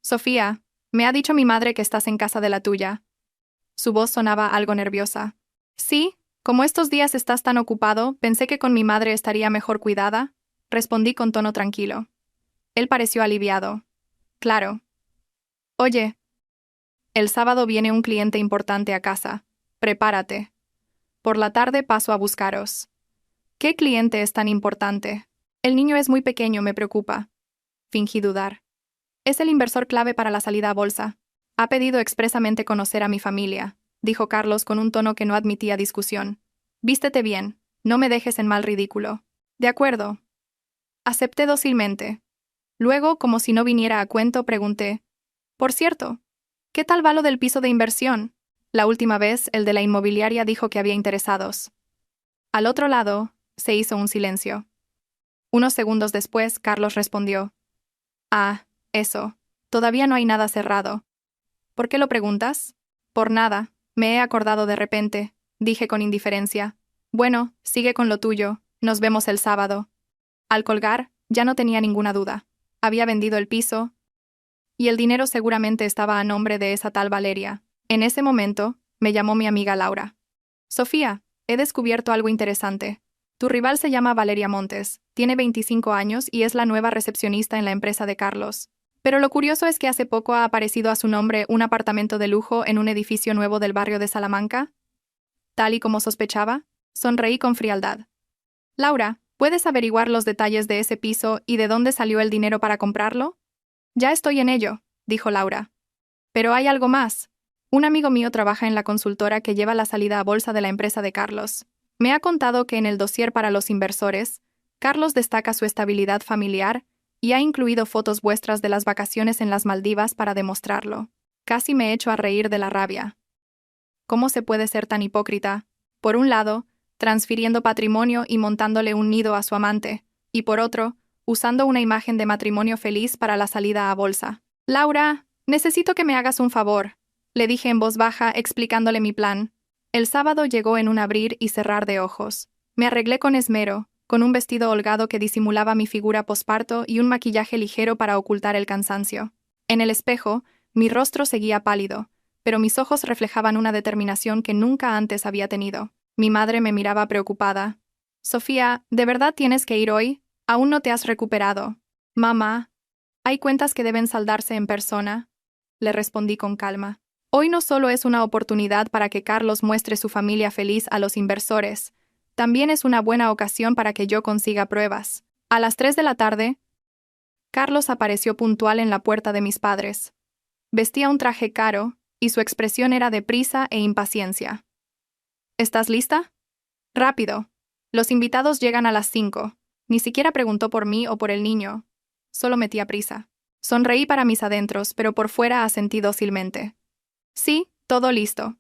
Speaker 1: Sofía, me ha dicho mi madre que estás en casa de la tuya. Su voz sonaba algo nerviosa. Sí, como estos días estás tan ocupado, pensé que con mi madre estaría mejor cuidada, respondí con tono tranquilo. Él pareció aliviado. Claro. Oye, el sábado viene un cliente importante a casa. Prepárate. Por la tarde paso a buscaros. ¿Qué cliente es tan importante? El niño es muy pequeño, me preocupa. Fingí dudar. Es el inversor clave para la salida a bolsa. Ha pedido expresamente conocer a mi familia, dijo Carlos con un tono que no admitía discusión. Vístete bien, no me dejes en mal ridículo. De acuerdo. Acepté dócilmente. Luego, como si no viniera a cuento, pregunté. Por cierto, ¿qué tal va lo del piso de inversión? La última vez, el de la inmobiliaria dijo que había interesados. Al otro lado, se hizo un silencio. Unos segundos después, Carlos respondió. Ah, eso. Todavía no hay nada cerrado. ¿Por qué lo preguntas? Por nada. Me he acordado de repente, dije con indiferencia. Bueno, sigue con lo tuyo. Nos vemos el sábado. Al colgar, ya no tenía ninguna duda. Había vendido el piso, y el dinero seguramente estaba a nombre de esa tal Valeria. En ese momento, me llamó mi amiga Laura. Sofía, he descubierto algo interesante. Tu rival se llama Valeria Montes, tiene 25 años y es la nueva recepcionista en la empresa de Carlos. Pero lo curioso es que hace poco ha aparecido a su nombre un apartamento de lujo en un edificio nuevo del barrio de Salamanca. Tal y como sospechaba, sonreí con frialdad. Laura, ¿puedes averiguar los detalles de ese piso y de dónde salió el dinero para comprarlo? Ya estoy en ello, dijo Laura. Pero hay algo más. Un amigo mío trabaja en la consultora que lleva la salida a bolsa de la empresa de Carlos. Me ha contado que en el dossier para los inversores, Carlos destaca su estabilidad familiar y ha incluido fotos vuestras de las vacaciones en las Maldivas para demostrarlo. Casi me echo a reír de la rabia. ¿Cómo se puede ser tan hipócrita? Por un lado, transfiriendo patrimonio y montándole un nido a su amante, y por otro, usando una imagen de matrimonio feliz para la salida a bolsa. Laura, necesito que me hagas un favor, le dije en voz baja explicándole mi plan. El sábado llegó en un abrir y cerrar de ojos. Me arreglé con esmero, con un vestido holgado que disimulaba mi figura posparto y un maquillaje ligero para ocultar el cansancio. En el espejo, mi rostro seguía pálido, pero mis ojos reflejaban una determinación que nunca antes había tenido. Mi madre me miraba preocupada. Sofía, ¿de verdad tienes que ir hoy? Aún no te has recuperado. Mamá, ¿hay cuentas que deben saldarse en persona? Le respondí con calma. Hoy no solo es una oportunidad para que Carlos muestre su familia feliz a los inversores, también es una buena ocasión para que yo consiga pruebas. A las 3 de la tarde, Carlos apareció puntual en la puerta de mis padres. Vestía un traje caro, y su expresión era de prisa e impaciencia. ¿Estás lista? Rápido. Los invitados llegan a las 5. Ni siquiera preguntó por mí o por el niño. Solo metía prisa. Sonreí para mis adentros, pero por fuera asentí dócilmente. Sí, todo listo.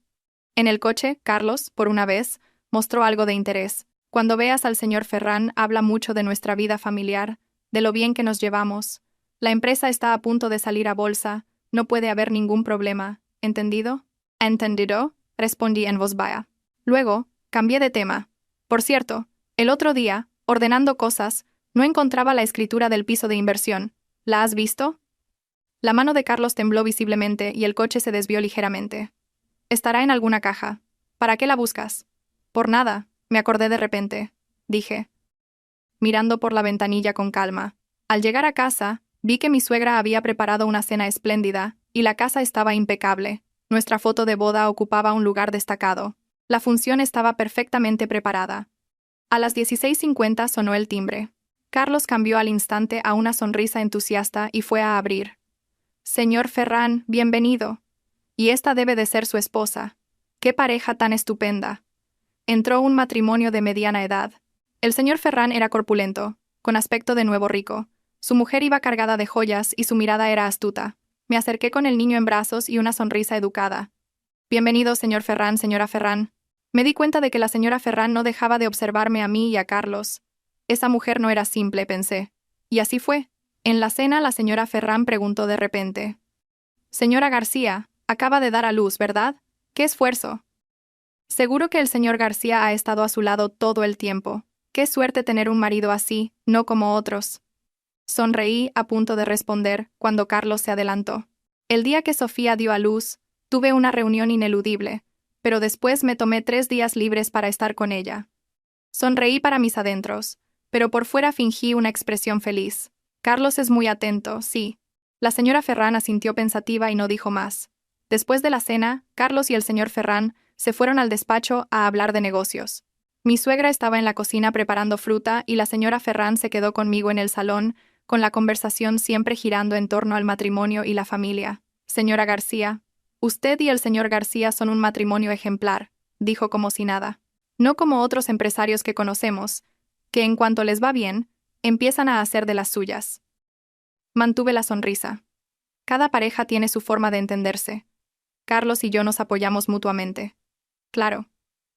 Speaker 1: En el coche, Carlos, por una vez, mostró algo de interés. Cuando veas al señor Ferrán, habla mucho de nuestra vida familiar, de lo bien que nos llevamos. La empresa está a punto de salir a bolsa, no puede haber ningún problema. ¿Entendido? ¿Entendido? Respondí en voz baja. Luego, cambié de tema. Por cierto, el otro día, ordenando cosas, no encontraba la escritura del piso de inversión. ¿La has visto? La mano de Carlos tembló visiblemente y el coche se desvió ligeramente. Estará en alguna caja. ¿Para qué la buscas? Por nada, me acordé de repente, dije, mirando por la ventanilla con calma. Al llegar a casa, vi que mi suegra había preparado una cena espléndida y la casa estaba impecable. Nuestra foto de boda ocupaba un lugar destacado. La función estaba perfectamente preparada. A las 16:50 sonó el timbre. Carlos cambió al instante a una sonrisa entusiasta y fue a abrir. Señor Ferrán, bienvenido. Y esta debe de ser su esposa. ¡Qué pareja tan estupenda! Entró un matrimonio de mediana edad. El señor Ferrán era corpulento, con aspecto de nuevo rico. Su mujer iba cargada de joyas y su mirada era astuta. Me acerqué con el niño en brazos y una sonrisa educada. Bienvenido, señor Ferrán, señora Ferrán. Me di cuenta de que la señora Ferrán no dejaba de observarme a mí y a Carlos. Esa mujer no era simple, pensé. Y así fue. En la cena la señora Ferrán preguntó de repente. Señora García, acaba de dar a luz, ¿verdad? ¡Qué esfuerzo! Seguro que el señor García ha estado a su lado todo el tiempo. Qué suerte tener un marido así, no como otros. Sonreí a punto de responder cuando Carlos se adelantó. El día que Sofía dio a luz, tuve una reunión ineludible, pero después me tomé 3 días libres para estar con ella. Sonreí para mis adentros, pero por fuera fingí una expresión feliz. Carlos es muy atento, sí. La señora Ferrán asintió pensativa y no dijo más. Después de la cena, Carlos y el señor Ferrán se fueron al despacho a hablar de negocios. Mi suegra estaba en la cocina preparando fruta y la señora Ferrán se quedó conmigo en el salón, con la conversación siempre girando en torno al matrimonio y la familia. Señora García, usted y el señor García son un matrimonio ejemplar, dijo como si nada. No como otros empresarios que conocemos, que en cuanto les va bien, empiezan a hacer de las suyas. Mantuve la sonrisa. Cada pareja tiene su forma de entenderse. Carlos y yo nos apoyamos mutuamente. Claro.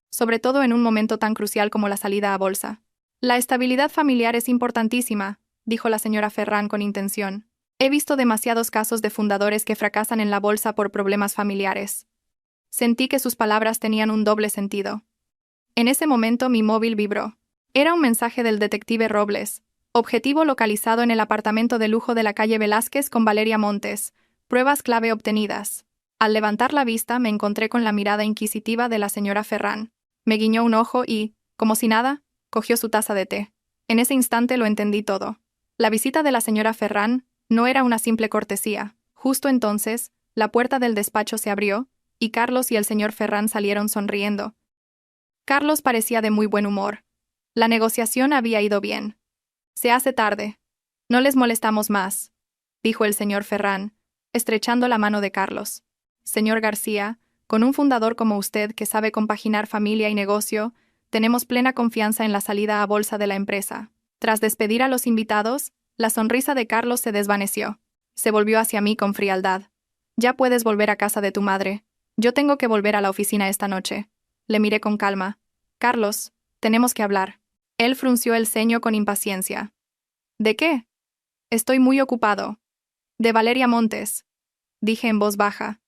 Speaker 1: Sobre todo en un momento tan crucial como la salida a bolsa. La estabilidad familiar es importantísima, dijo la señora Ferrán con intención. He visto demasiados casos de fundadores que fracasan en la bolsa por problemas familiares. Sentí que sus palabras tenían un doble sentido. En ese momento mi móvil vibró. Era un mensaje del detective Robles. Objetivo localizado en el apartamento de lujo de la calle Velázquez con Valeria Montes. Pruebas clave obtenidas. Al levantar la vista me encontré con la mirada inquisitiva de la señora Ferrán. Me guiñó un ojo y, como si nada, cogió su taza de té. En ese instante lo entendí todo. La visita de la señora Ferrán no era una simple cortesía. Justo entonces, la puerta del despacho se abrió, y Carlos y el señor Ferrán salieron sonriendo. Carlos parecía de muy buen humor. La negociación había ido bien. Se hace tarde. No les molestamos más, dijo el señor Ferrán, estrechando la mano de Carlos. Señor García, con un fundador como usted que sabe compaginar familia y negocio, tenemos plena confianza en la salida a bolsa de la empresa. Tras despedir a los invitados, la sonrisa de Carlos se desvaneció. Se volvió hacia mí con frialdad. Ya puedes volver a casa de tu madre. Yo tengo que volver a la oficina esta noche. Le miré con calma. Carlos, tenemos que hablar. Él frunció el ceño con impaciencia. ¿De qué? Estoy muy ocupado. De Valeria Montes, dije en voz baja.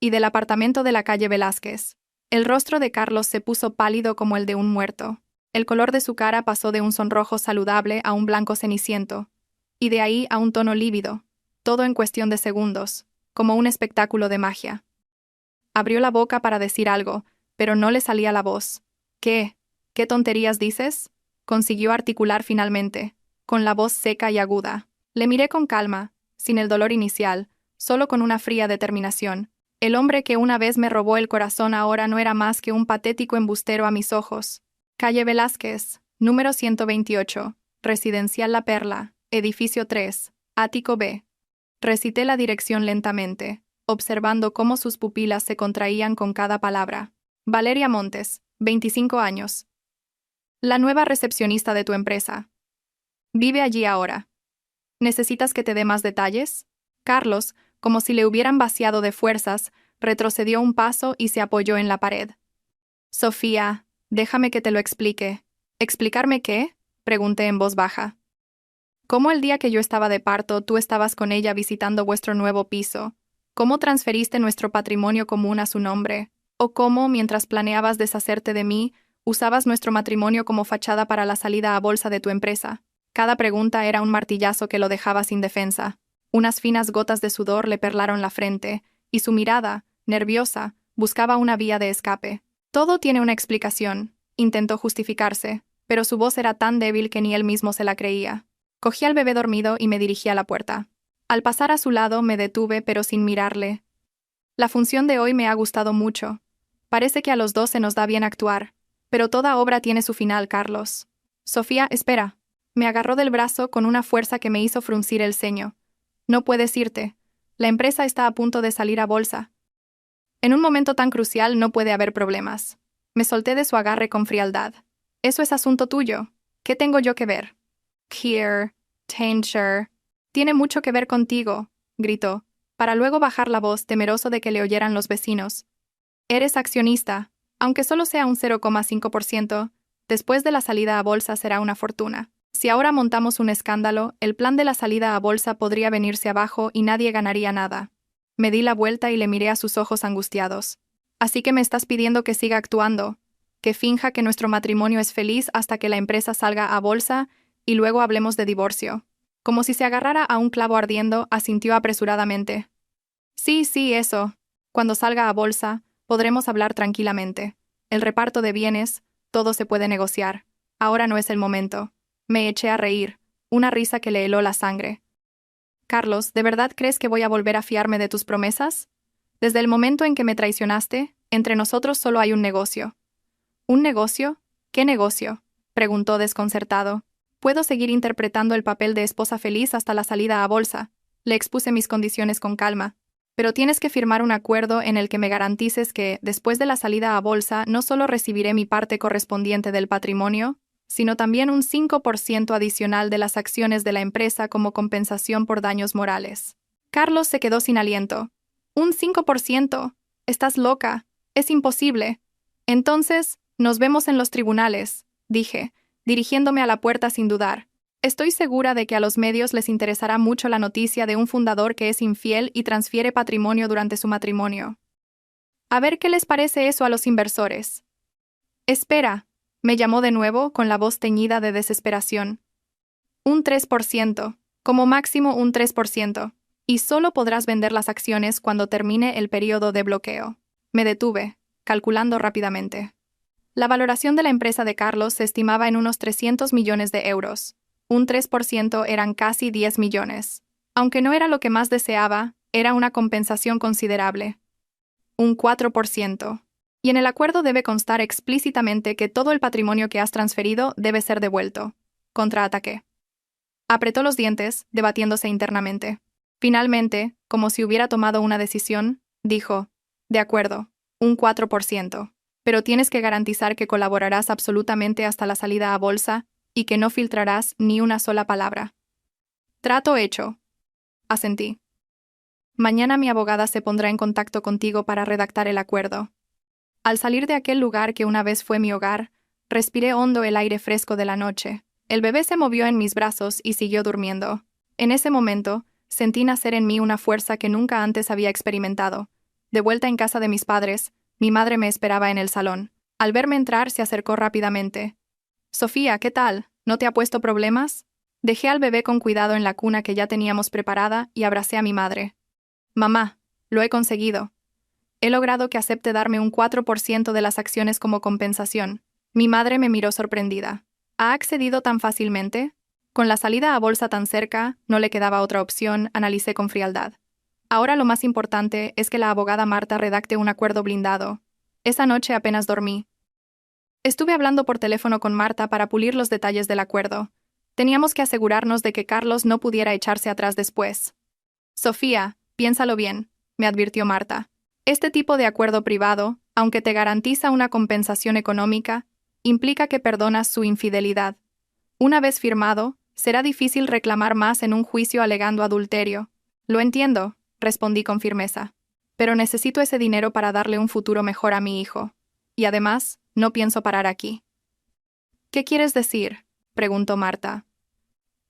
Speaker 1: Y del apartamento de la calle Velázquez. El rostro de Carlos se puso pálido como el de un muerto. El color de su cara pasó de un sonrojo saludable a un blanco ceniciento, y de ahí a un tono lívido, todo en cuestión de segundos, como un espectáculo de magia. Abrió la boca para decir algo, pero no le salía la voz. ¿Qué? ¿Qué tonterías dices? Consiguió articular finalmente, con la voz seca y aguda. Le miré con calma, sin el dolor inicial, solo con una fría determinación. El hombre que una vez me robó el corazón ahora no era más que un patético embustero a mis ojos. Calle Velázquez, número 128, Residencial La Perla, edificio 3, ático B. Recité la dirección lentamente, observando cómo sus pupilas se contraían con cada palabra. Valeria Montes, 25 años. La nueva recepcionista de tu empresa. Vive allí ahora. ¿Necesitas que te dé más detalles? Carlos, como si le hubieran vaciado de fuerzas, retrocedió un paso y se apoyó en la pared. Sofía, déjame que te lo explique. ¿Explicarme qué? Pregunté en voz baja. ¿Cómo el día que yo estaba de parto tú estabas con ella visitando vuestro nuevo piso? ¿Cómo transferiste nuestro patrimonio común a su nombre? ¿O cómo, mientras planeabas deshacerte de mí, usabas nuestro matrimonio como fachada para la salida a bolsa de tu empresa? Cada pregunta era un martillazo que lo dejaba sin defensa. Unas finas gotas de sudor le perlaron la frente, y su mirada, nerviosa, buscaba una vía de escape. Todo tiene una explicación, intentó justificarse, pero su voz era tan débil que ni él mismo se la creía. Cogí al bebé dormido y me dirigí a la puerta. Al pasar a su lado me detuve, pero sin mirarle. La función de hoy me ha gustado mucho. Parece que a los dos se nos da bien actuar, pero toda obra tiene su final, Carlos. Sofía, espera. Me agarró del brazo con una fuerza que me hizo fruncir el ceño. No puedes irte. La empresa está a punto de salir a bolsa. En un momento tan crucial no puede haber problemas. Me solté de su agarre con frialdad. Eso es asunto tuyo. ¿Qué tengo yo que ver? Kier, Tanger. Tiene mucho que ver contigo, gritó, para luego bajar la voz temeroso de que le oyeran los vecinos. Eres accionista, aunque solo sea un 0,5%, después de la salida a bolsa será una fortuna. Si ahora montamos un escándalo, el plan de la salida a bolsa podría venirse abajo y nadie ganaría nada. Me di la vuelta y le miré a sus ojos angustiados. Así que me estás pidiendo que siga actuando, que finja que nuestro matrimonio es feliz hasta que la empresa salga a bolsa y luego hablemos de divorcio. Como si se agarrara a un clavo ardiendo, asintió apresuradamente. Sí, sí, eso. Cuando salga a bolsa, podremos hablar tranquilamente. El reparto de bienes, todo se puede negociar. Ahora no es el momento. Me eché a reír, una risa que le heló la sangre. Carlos, ¿de verdad crees que voy a volver a fiarme de tus promesas? Desde el momento en que me traicionaste, entre nosotros solo hay un negocio. ¿Un negocio? ¿Qué negocio?, preguntó desconcertado. Puedo seguir interpretando el papel de esposa feliz hasta la salida a bolsa. Le expuse mis condiciones con calma. Pero tienes que firmar un acuerdo en el que me garantices que, después de la salida a bolsa, no solo recibiré mi parte correspondiente del patrimonio, sino también un 5% adicional de las acciones de la empresa como compensación por daños morales. Carlos se quedó sin aliento. ¿Un 5%? Estás loca. Es imposible. Entonces, nos vemos en los tribunales, dije, dirigiéndome a la puerta sin dudar. Estoy segura de que a los medios les interesará mucho la noticia de un fundador que es infiel y transfiere patrimonio durante su matrimonio. A ver qué les parece eso a los inversores. Espera, me llamó de nuevo con la voz teñida de desesperación. Un 3%, como máximo un 3%, y solo podrás vender las acciones cuando termine el periodo de bloqueo. Me detuve, calculando rápidamente. La valoración de la empresa de Carlos se estimaba en unos 300 millones de euros. Un 3% eran casi 10 millones. Aunque no era lo que más deseaba, era una compensación considerable. Un 4%. Y en el acuerdo debe constar explícitamente que todo el patrimonio que has transferido debe ser devuelto. Contraataqué. Apretó los dientes, debatiéndose internamente. Finalmente, como si hubiera tomado una decisión, dijo: de acuerdo, un 4%. Pero tienes que garantizar que colaborarás absolutamente hasta la salida a bolsa y que no filtrarás ni una sola palabra. Trato hecho. Asentí. Mañana mi abogada se pondrá en contacto contigo para redactar el acuerdo. Al salir de aquel lugar que una vez fue mi hogar, respiré hondo el aire fresco de la noche. El bebé se movió en mis brazos y siguió durmiendo. En ese momento, sentí nacer en mí una fuerza que nunca antes había experimentado. De vuelta en casa de mis padres, mi madre me esperaba en el salón. Al verme entrar, se acercó rápidamente. «Sofía, ¿qué tal? ¿No te ha puesto problemas?» Dejé al bebé con cuidado en la cuna que ya teníamos preparada y abracé a mi madre. «Mamá, lo he conseguido. He logrado que acepte darme un 4% de las acciones como compensación». Mi madre me miró sorprendida. ¿Ha accedido tan fácilmente? Con la salida a bolsa tan cerca, no le quedaba otra opción, analicé con frialdad. Ahora lo más importante es que la abogada Marta redacte un acuerdo blindado. Esa noche apenas dormí. Estuve hablando por teléfono con Marta para pulir los detalles del acuerdo. Teníamos que asegurarnos de que Carlos no pudiera echarse atrás después. «Sofía, piénsalo bien», me advirtió Marta. «Este tipo de acuerdo privado, aunque te garantiza una compensación económica, implica que perdonas su infidelidad. Una vez firmado, será difícil reclamar más en un juicio alegando adulterio». «Lo entiendo», respondí con firmeza. «Pero necesito ese dinero para darle un futuro mejor a mi hijo. Y además, no pienso parar aquí». «¿Qué quieres decir?», preguntó Marta.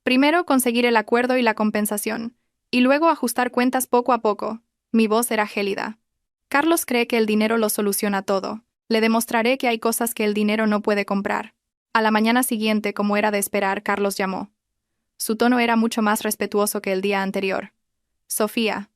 Speaker 1: «Primero conseguir el acuerdo y la compensación, y luego ajustar cuentas poco a poco». Mi voz era gélida. «Carlos cree que el dinero lo soluciona todo. Le demostraré que hay cosas que el dinero no puede comprar». A la mañana siguiente, como era de esperar, Carlos llamó. Su tono era mucho más respetuoso que el día anterior. «Sofía,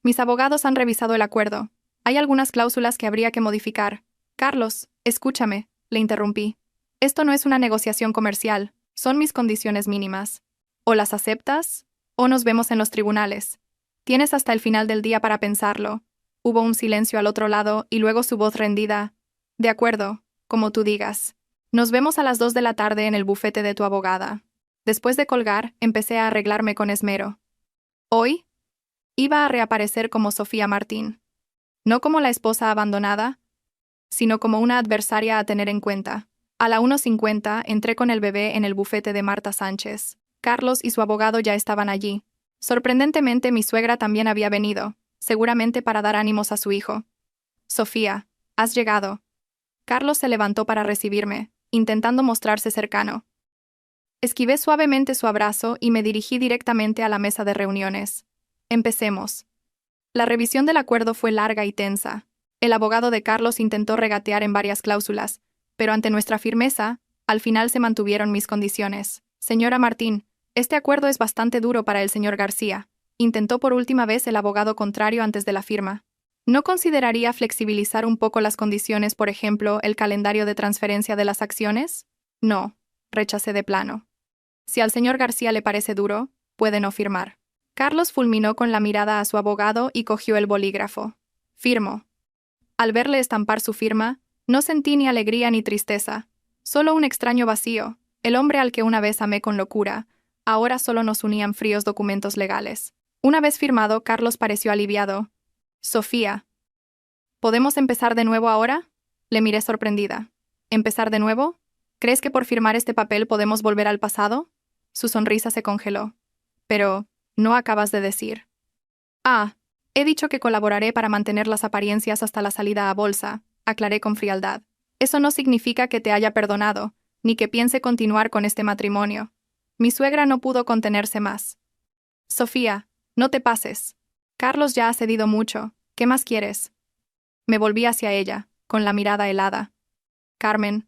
Speaker 1: mis abogados han revisado el acuerdo. Hay algunas cláusulas que habría que modificar». «Carlos, escúchame», le interrumpí. «Esto no es una negociación comercial, son mis condiciones mínimas. O las aceptas, o nos vemos en los tribunales. Tienes hasta el final del día para pensarlo». Hubo un silencio al otro lado y luego su voz rendida. «De acuerdo, como tú digas. Nos vemos a las 2 de la tarde en el bufete de tu abogada». Después de colgar, empecé a arreglarme con esmero. Hoy iba a reaparecer como Sofía Martín. No como la esposa abandonada, sino como una adversaria a tener en cuenta. A la 1:50 entré con el bebé en el bufete de Marta Sánchez. Carlos y su abogado ya estaban allí. Sorprendentemente, mi suegra también había venido, seguramente para dar ánimos a su hijo. «Sofía, has llegado». Carlos se levantó para recibirme, intentando mostrarse cercano. Esquivé suavemente su abrazo y me dirigí directamente a la mesa de reuniones. Empecemos. La revisión del acuerdo fue larga y tensa. El abogado de Carlos intentó regatear en varias cláusulas, pero ante nuestra firmeza, al final se mantuvieron mis condiciones. Señora Martín, este acuerdo es bastante duro para el señor García, intentó por última vez el abogado contrario antes de la firma. ¿No consideraría flexibilizar un poco las condiciones, por ejemplo, el calendario de transferencia de las acciones? No, rechacé de plano. Si al señor García le parece duro, puede no firmar. Carlos fulminó con la mirada a su abogado y cogió el bolígrafo. Firmo. Al verle estampar su firma, no sentí ni alegría ni tristeza, solo un extraño vacío. El hombre al que una vez amé con locura, ahora solo nos unían fríos documentos legales. Una vez firmado, Carlos pareció aliviado. Sofía. ¿Podemos empezar de nuevo ahora? Le miré sorprendida. ¿Empezar de nuevo? ¿Crees que por firmar este papel podemos volver al pasado? Su sonrisa se congeló. Pero, ¿no acabas de decir? Ah, he dicho que colaboraré para mantener las apariencias hasta la salida a bolsa, aclaré con frialdad. Eso no significa que te haya perdonado, ni que piense continuar con este matrimonio. Mi suegra no pudo contenerse más. Sofía, no te pases. Carlos ya ha cedido mucho. ¿Qué más quieres? Me volví hacia ella, con la mirada helada. Carmen,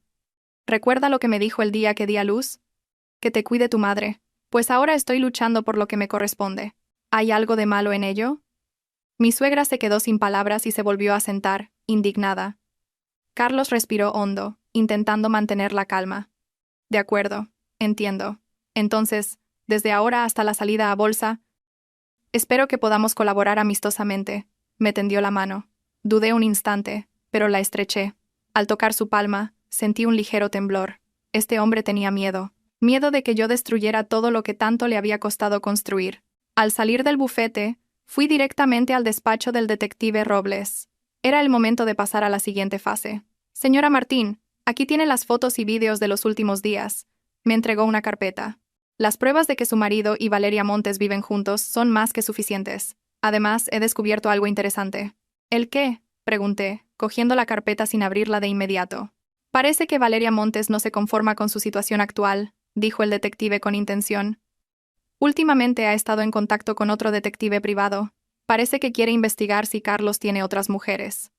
Speaker 1: ¿recuerda lo que me dijo el día que di a luz? Que te cuide tu madre. Pues ahora estoy luchando por lo que me corresponde. ¿Hay algo de malo en ello? Mi suegra se quedó sin palabras y se volvió a sentar, indignada. Carlos respiró hondo, intentando mantener la calma. De acuerdo, entiendo. Entonces, desde ahora hasta la salida a bolsa, espero que podamos colaborar amistosamente. Me tendió la mano. Dudé un instante, pero la estreché. Al tocar su palma, sentí un ligero temblor. Este hombre tenía miedo. Miedo de que yo destruyera todo lo que tanto le había costado construir. Al salir del bufete, fui directamente al despacho del detective Robles. Era el momento de pasar a la siguiente fase. Señora Martín, aquí tiene las fotos y vídeos de los últimos días. Me entregó una carpeta. Las pruebas de que su marido y Valeria Montes viven juntos son más que suficientes. Además, he descubierto algo interesante. ¿El qué?, pregunté, cogiendo la carpeta sin abrirla de inmediato. Parece que Valeria Montes no se conforma con su situación actual, dijo el detective con intención. Últimamente ha estado en contacto con otro detective privado. Parece que quiere investigar si Carlos tiene otras mujeres.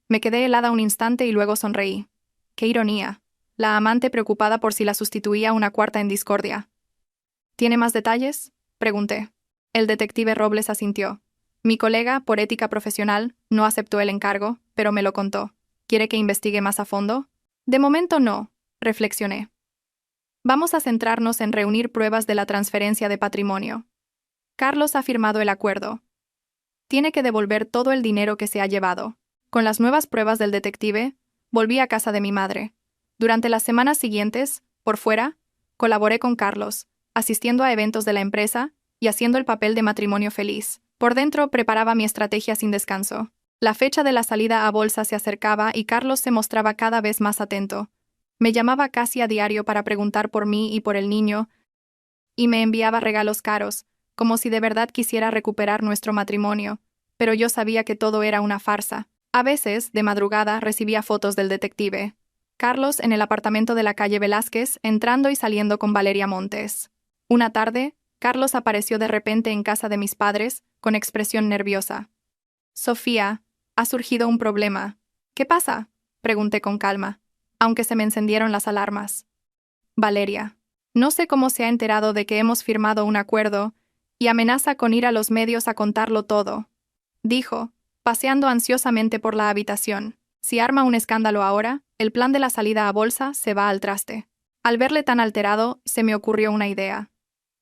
Speaker 1: Me quedé helada un instante y luego sonreí. ¡Qué ironía! La amante preocupada por si la sustituía una cuarta en discordia. ¿Tiene más detalles?, pregunté. El detective Robles asintió. Mi colega, por ética profesional, no aceptó el encargo, pero me lo contó. ¿Quiere que investigue más a fondo? De momento no, reflexioné. Vamos a centrarnos en reunir pruebas de la transferencia de patrimonio. Carlos ha firmado el acuerdo. Tiene que devolver todo el dinero que se ha llevado. Con las nuevas pruebas del detective, volví a casa de mi madre. Durante las semanas siguientes, por fuera, colaboré con Carlos, asistiendo a eventos de la empresa y haciendo el papel de matrimonio feliz. Por dentro preparaba mi estrategia sin descanso. La fecha de la salida a bolsa se acercaba y Carlos se mostraba cada vez más atento. Me llamaba casi a diario para preguntar por mí y por el niño, y me enviaba regalos caros, como si de verdad quisiera recuperar nuestro matrimonio, pero yo sabía que todo era una farsa. A veces, de madrugada, recibía fotos del detective. Carlos en el apartamento de la calle Velázquez, entrando y saliendo con Valeria Montes. Una tarde, Carlos apareció de repente en casa de mis padres, con expresión nerviosa. Sofía, ha surgido un problema. ¿Qué pasa?, pregunté con calma, aunque se me encendieron las alarmas. Valeria. No sé cómo se ha enterado de que hemos firmado un acuerdo y amenaza con ir a los medios a contarlo todo, dijo, paseando ansiosamente por la habitación. Si arma un escándalo ahora, el plan de la salida a bolsa se va al traste. Al verle tan alterado, se me ocurrió una idea.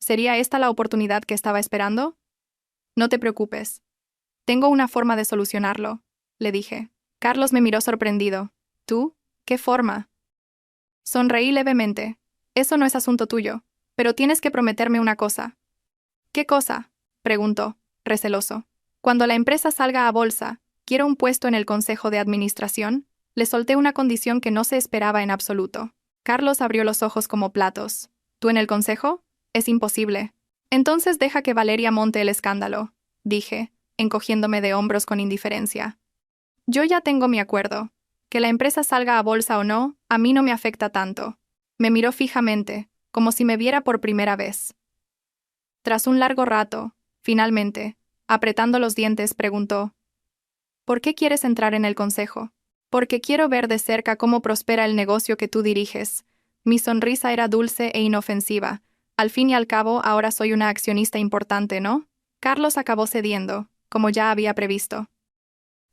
Speaker 1: ¿Sería esta la oportunidad que estaba esperando? No te preocupes. Tengo una forma de solucionarlo, le dije. Carlos me miró sorprendido. ¿Tú? ¿Qué forma? Sonreí levemente. Eso no es asunto tuyo, pero tienes que prometerme una cosa. ¿Qué cosa?, preguntó, receloso. Cuando la empresa salga a bolsa, quiero un puesto en el consejo de administración. Le solté una condición que no se esperaba en absoluto. Carlos abrió los ojos como platos. ¿Tú en el consejo? Es imposible. Entonces deja que Valeria monte el escándalo, dije, encogiéndome de hombros con indiferencia. Yo ya tengo mi acuerdo. Que la empresa salga a bolsa o no, a mí no me afecta tanto. Me miró fijamente, como si me viera por primera vez. Tras un largo rato, finalmente, apretando los dientes, preguntó: ¿Por qué quieres entrar en el consejo? Porque quiero ver de cerca cómo prospera el negocio que tú diriges. Mi sonrisa era dulce e inofensiva. Al fin y al cabo, ahora soy una accionista importante, ¿no? Carlos acabó cediendo, como ya había previsto.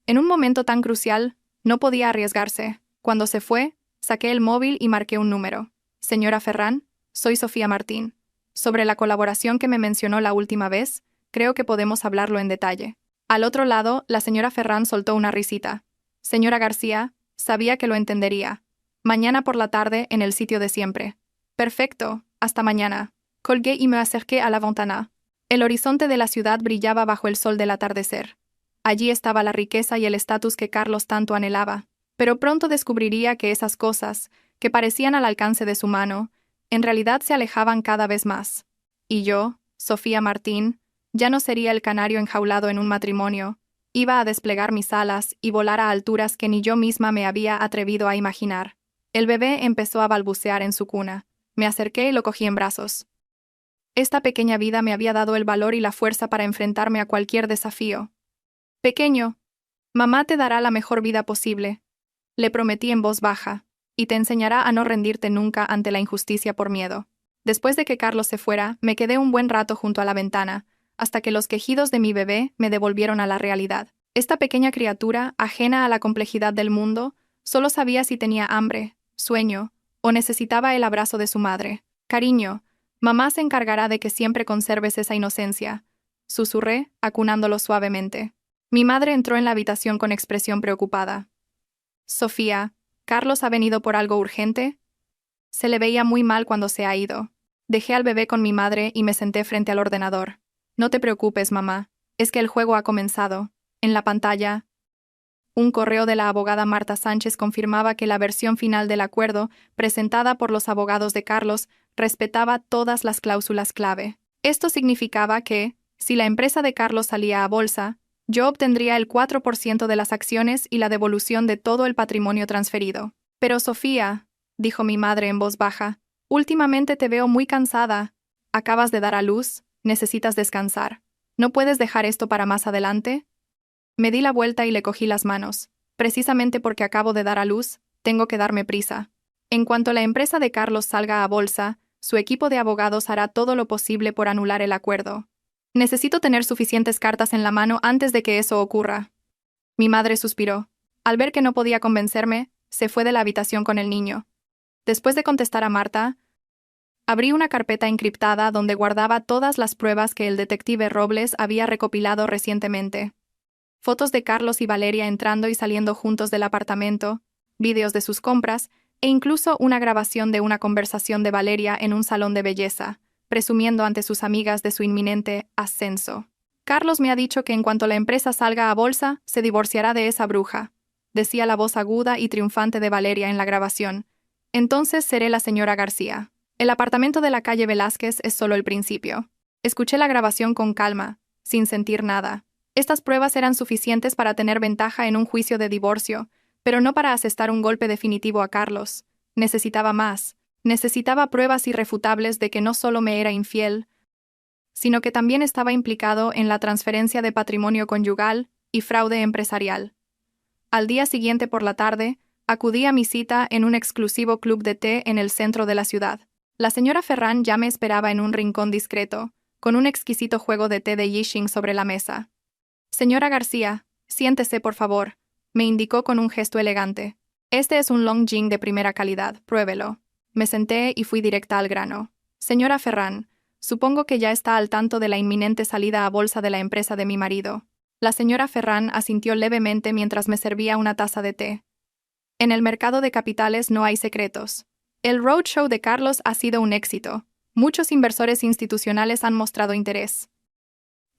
Speaker 1: En un momento tan crucial, no podía arriesgarse. Cuando se fue, saqué el móvil y marqué un número. Señora Ferrán, soy Sofía Martín. Sobre la colaboración que me mencionó la última vez, creo que podemos hablarlo en detalle. Al otro lado, la señora Ferrán soltó una risita. Señora García, sabía que lo entendería. Mañana por la tarde en el sitio de siempre. Perfecto, hasta mañana. Colgué y me acerqué a la ventana. El horizonte de la ciudad brillaba bajo el sol del atardecer. Allí estaba la riqueza y el estatus que Carlos tanto anhelaba, pero pronto descubriría que esas cosas, que parecían al alcance de su mano, en realidad se alejaban cada vez más. Y yo, Sofía Martín, ya no sería el canario enjaulado en un matrimonio, iba a desplegar mis alas y volar a alturas que ni yo misma me había atrevido a imaginar. El bebé empezó a balbucear en su cuna. Me acerqué y lo cogí en brazos. Esta pequeña vida me había dado el valor y la fuerza para enfrentarme a cualquier desafío. Pequeño, mamá te dará la mejor vida posible, le prometí en voz baja, y te enseñará a no rendirte nunca ante la injusticia por miedo. Después de que Carlos se fuera, me quedé un buen rato junto a la ventana, hasta que los quejidos de mi bebé me devolvieron a la realidad. Esta pequeña criatura, ajena a la complejidad del mundo, solo sabía si tenía hambre, sueño, o necesitaba el abrazo de su madre. Cariño, mamá se encargará de que siempre conserves esa inocencia, susurré, acunándolo suavemente. Mi madre entró en la habitación con expresión preocupada. Sofía, ¿Carlos ha venido por algo urgente? Se le veía muy mal cuando se ha ido. Dejé al bebé con mi madre y me senté frente al ordenador. No te preocupes, mamá. Es que el juego ha comenzado. En la pantalla, un correo de la abogada Marta Sánchez confirmaba que la versión final del acuerdo, presentada por los abogados de Carlos, respetaba todas las cláusulas clave. Esto significaba que, si la empresa de Carlos salía a bolsa, yo obtendría el 4% de las acciones y la devolución de todo el patrimonio transferido. Pero Sofía, dijo mi madre en voz baja, últimamente te veo muy cansada. Acabas de dar a luz, necesitas descansar. ¿No puedes dejar esto para más adelante? Me di la vuelta y le cogí las manos. Precisamente porque acabo de dar a luz, tengo que darme prisa. En cuanto la empresa de Carlos salga a bolsa, su equipo de abogados hará todo lo posible por anular el acuerdo. Necesito tener suficientes cartas en la mano antes de que eso ocurra. Mi madre suspiró. Al ver que no podía convencerme, se fue de la habitación con el niño. Después de contestar a Marta, abrí una carpeta encriptada donde guardaba todas las pruebas que el detective Robles había recopilado recientemente. Fotos de Carlos y Valeria entrando y saliendo juntos del apartamento, vídeos de sus compras e incluso una grabación de una conversación de Valeria en un salón de belleza, presumiendo ante sus amigas de su inminente ascenso. Carlos me ha dicho que en cuanto la empresa salga a bolsa, se divorciará de esa bruja, decía la voz aguda y triunfante de Valeria en la grabación. Entonces seré la señora García. El apartamento de la calle Velázquez es solo el principio. Escuché la grabación con calma, sin sentir nada. Estas pruebas eran suficientes para tener ventaja en un juicio de divorcio, pero no para asestar un golpe definitivo a Carlos. Necesitaba más. Necesitaba pruebas irrefutables de que no solo me era infiel, sino que también estaba implicado en la transferencia de patrimonio conyugal y fraude empresarial. Al día siguiente por la tarde, acudí a mi cita en un exclusivo club de té en el centro de la ciudad. La señora Ferrán ya me esperaba en un rincón discreto, con un exquisito juego de té de Yixing sobre la mesa. Señora García, siéntese por favor, me indicó con un gesto elegante. Este es un long jing de primera calidad, pruébelo. Me senté y fui directa al grano. Señora Ferrán, supongo que ya está al tanto de la inminente salida a bolsa de la empresa de mi marido. La señora Ferrán asintió levemente mientras me servía una taza de té. En el mercado de capitales no hay secretos. El roadshow de Carlos ha sido un éxito. Muchos inversores institucionales han mostrado interés.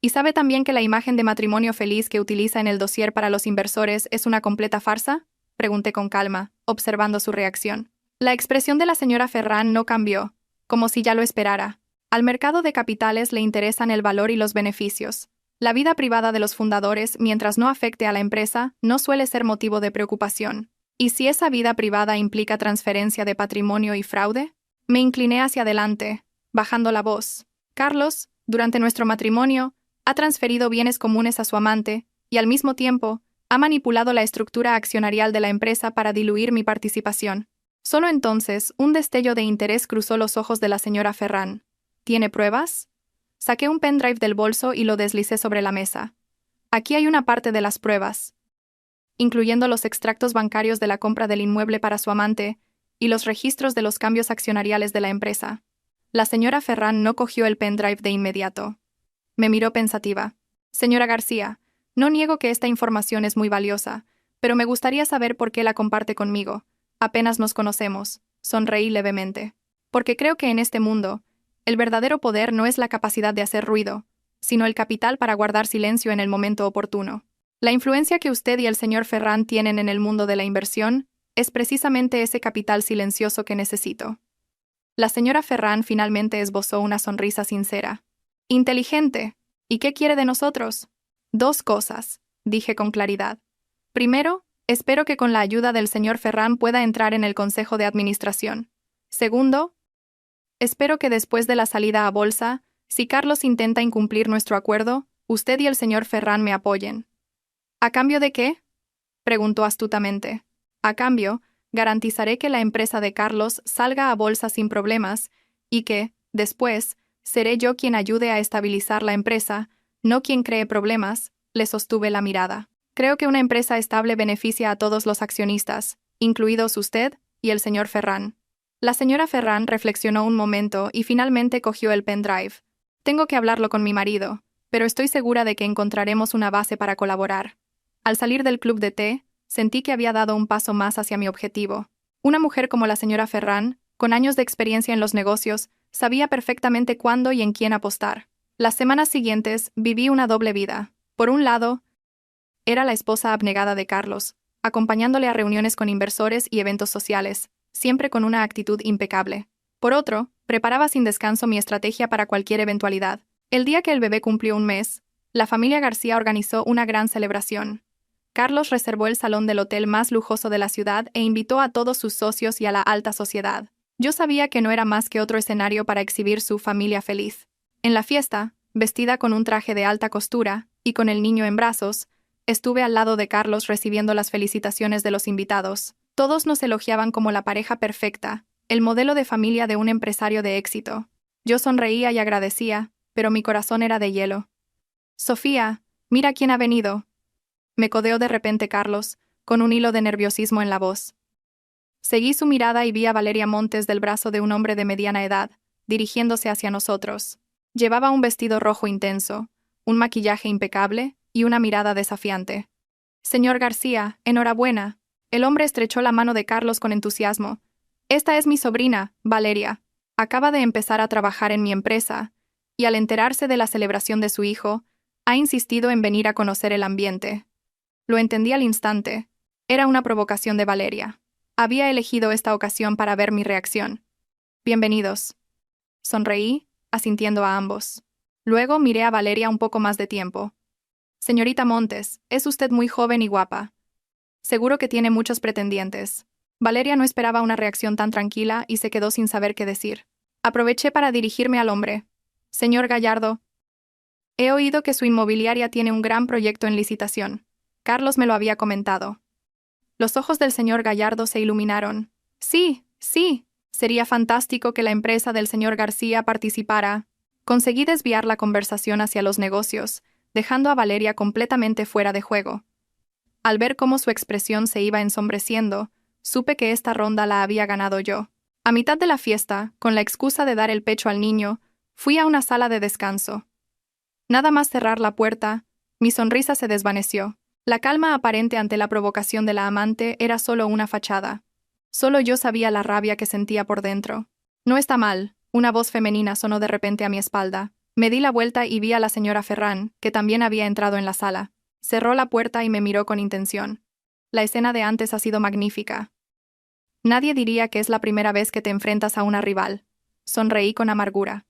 Speaker 1: ¿Y sabe también que la imagen de matrimonio feliz que utiliza en el dossier para los inversores es una completa farsa? Pregunté con calma, observando su reacción. La expresión de la señora Ferrán no cambió, como si ya lo esperara. Al mercado de capitales le interesan el valor y los beneficios. La vida privada de los fundadores, mientras no afecte a la empresa, no suele ser motivo de preocupación. ¿Y si esa vida privada implica transferencia de patrimonio y fraude? Me incliné hacia adelante, bajando la voz. Carlos, durante nuestro matrimonio, ha transferido bienes comunes a su amante y, al mismo tiempo, ha manipulado la estructura accionarial de la empresa para diluir mi participación. Solo entonces, un destello de interés cruzó los ojos de la señora Ferran. ¿Tiene pruebas? Saqué un pendrive del bolso y lo deslicé sobre la mesa. Aquí hay una parte de las pruebas, incluyendo los extractos bancarios de la compra del inmueble para su amante y los registros de los cambios accionariales de la empresa. La señora Ferran no cogió el pendrive de inmediato. Me miró pensativa. Señora García, no niego que esta información es muy valiosa, pero me gustaría saber por qué la comparte conmigo. Apenas nos conocemos. Sonreí levemente. Porque creo que en este mundo, el verdadero poder no es la capacidad de hacer ruido, sino el capital para guardar silencio en el momento oportuno. La influencia que usted y el señor Ferran tienen en el mundo de la inversión es precisamente ese capital silencioso que necesito. La señora Ferran finalmente esbozó una sonrisa sincera. Inteligente. ¿Y qué quiere de nosotros? Dos cosas, dije con claridad. Primero, espero que con la ayuda del señor Ferran pueda entrar en el Consejo de Administración. Segundo, espero que después de la salida a bolsa, si Carlos intenta incumplir nuestro acuerdo, usted y el señor Ferran me apoyen. ¿A cambio de qué? Preguntó astutamente. A cambio, garantizaré que la empresa de Carlos salga a bolsa sin problemas y que, después, seré yo quien ayude a estabilizar la empresa, no quien cree problemas, le sostuve la mirada. Creo que una empresa estable beneficia a todos los accionistas, incluidos usted y el señor Ferran. La señora Ferran reflexionó un momento y finalmente cogió el pendrive. Tengo que hablarlo con mi marido, pero estoy segura de que encontraremos una base para colaborar. Al salir del club de té, sentí que había dado un paso más hacia mi objetivo. Una mujer como la señora Ferran, con años de experiencia en los negocios, sabía perfectamente cuándo y en quién apostar. Las semanas siguientes viví una doble vida. Por un lado, era la esposa abnegada de Carlos, acompañándole a reuniones con inversores y eventos sociales, siempre con una actitud impecable. Por otro, preparaba sin descanso mi estrategia para cualquier eventualidad. El día que el bebé cumplió un mes, la familia García organizó una gran celebración. Carlos reservó el salón del hotel más lujoso de la ciudad e invitó a todos sus socios y a la alta sociedad. Yo sabía que no era más que otro escenario para exhibir su familia feliz. En la fiesta, vestida con un traje de alta costura y con el niño en brazos, estuve al lado de Carlos recibiendo las felicitaciones de los invitados. Todos nos elogiaban como la pareja perfecta, el modelo de familia de un empresario de éxito. Yo sonreía y agradecía, pero mi corazón era de hielo. Sofía, mira quién ha venido. Me codeó de repente Carlos, con un hilo de nerviosismo en la voz. Seguí su mirada y vi a Valeria Montes del brazo de un hombre de mediana edad, dirigiéndose hacia nosotros. Llevaba un vestido rojo intenso, un maquillaje impecable y una mirada desafiante. Señor García, enhorabuena. El hombre estrechó la mano de Carlos con entusiasmo. Esta es mi sobrina, Valeria. Acaba de empezar a trabajar en mi empresa, y al enterarse de la celebración de su hijo, ha insistido en venir a conocer el ambiente. Lo entendí al instante. Era una provocación de Valeria. Había elegido esta ocasión para ver mi reacción. Bienvenidos. Sonreí, asintiendo a ambos. Luego miré a Valeria un poco más de tiempo. Señorita Montes, es usted muy joven y guapa. Seguro que tiene muchos pretendientes. Valeria no esperaba una reacción tan tranquila y se quedó sin saber qué decir. Aproveché para dirigirme al hombre. Señor Gallardo, he oído que su inmobiliaria tiene un gran proyecto en licitación. Carlos me lo había comentado. Los ojos del señor Gallardo se iluminaron. Sí, sí, sería fantástico que la empresa del señor García participara. Conseguí desviar la conversación hacia los negocios, dejando a Valeria completamente fuera de juego. Al ver cómo su expresión se iba ensombreciendo, supe que esta ronda la había ganado yo. A mitad de la fiesta, con la excusa de dar el pecho al niño, fui a una sala de descanso. Nada más cerrar la puerta, mi sonrisa se desvaneció. La calma aparente ante la provocación de la amante era solo una fachada. Solo yo sabía la rabia que sentía por dentro. No está mal, una voz femenina sonó de repente a mi espalda. Me di la vuelta y vi a la señora Ferran, que también había entrado en la sala. Cerró la puerta y me miró con intención. La escena de antes ha sido magnífica. Nadie diría que es la primera vez que te enfrentas a una rival. Sonreí con amargura.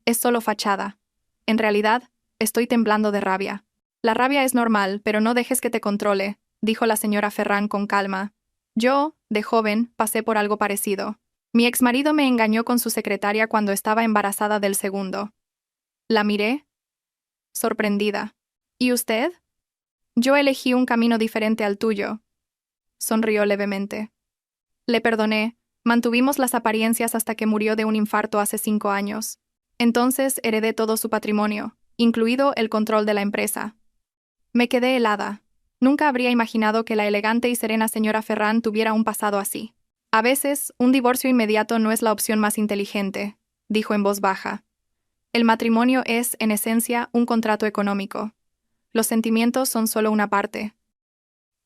Speaker 1: Es solo fachada. En realidad, estoy temblando de rabia. La rabia es normal, pero no dejes que te controle, dijo la señora Ferran con calma. Yo, de joven, pasé por algo parecido. Mi exmarido me engañó con su secretaria cuando estaba embarazada del segundo. La miré, sorprendida. ¿Y usted? Yo elegí un camino diferente al tuyo. Sonrió levemente. Le perdoné, mantuvimos las apariencias hasta que murió de un infarto hace 5 años. Entonces heredé todo su patrimonio, incluido el control de la empresa. Me quedé helada. Nunca habría imaginado que la elegante y serena señora Ferran tuviera un pasado así. A veces, un divorcio inmediato no es la opción más inteligente, dijo en voz baja. El matrimonio es, en esencia, un contrato económico. Los sentimientos son solo una parte.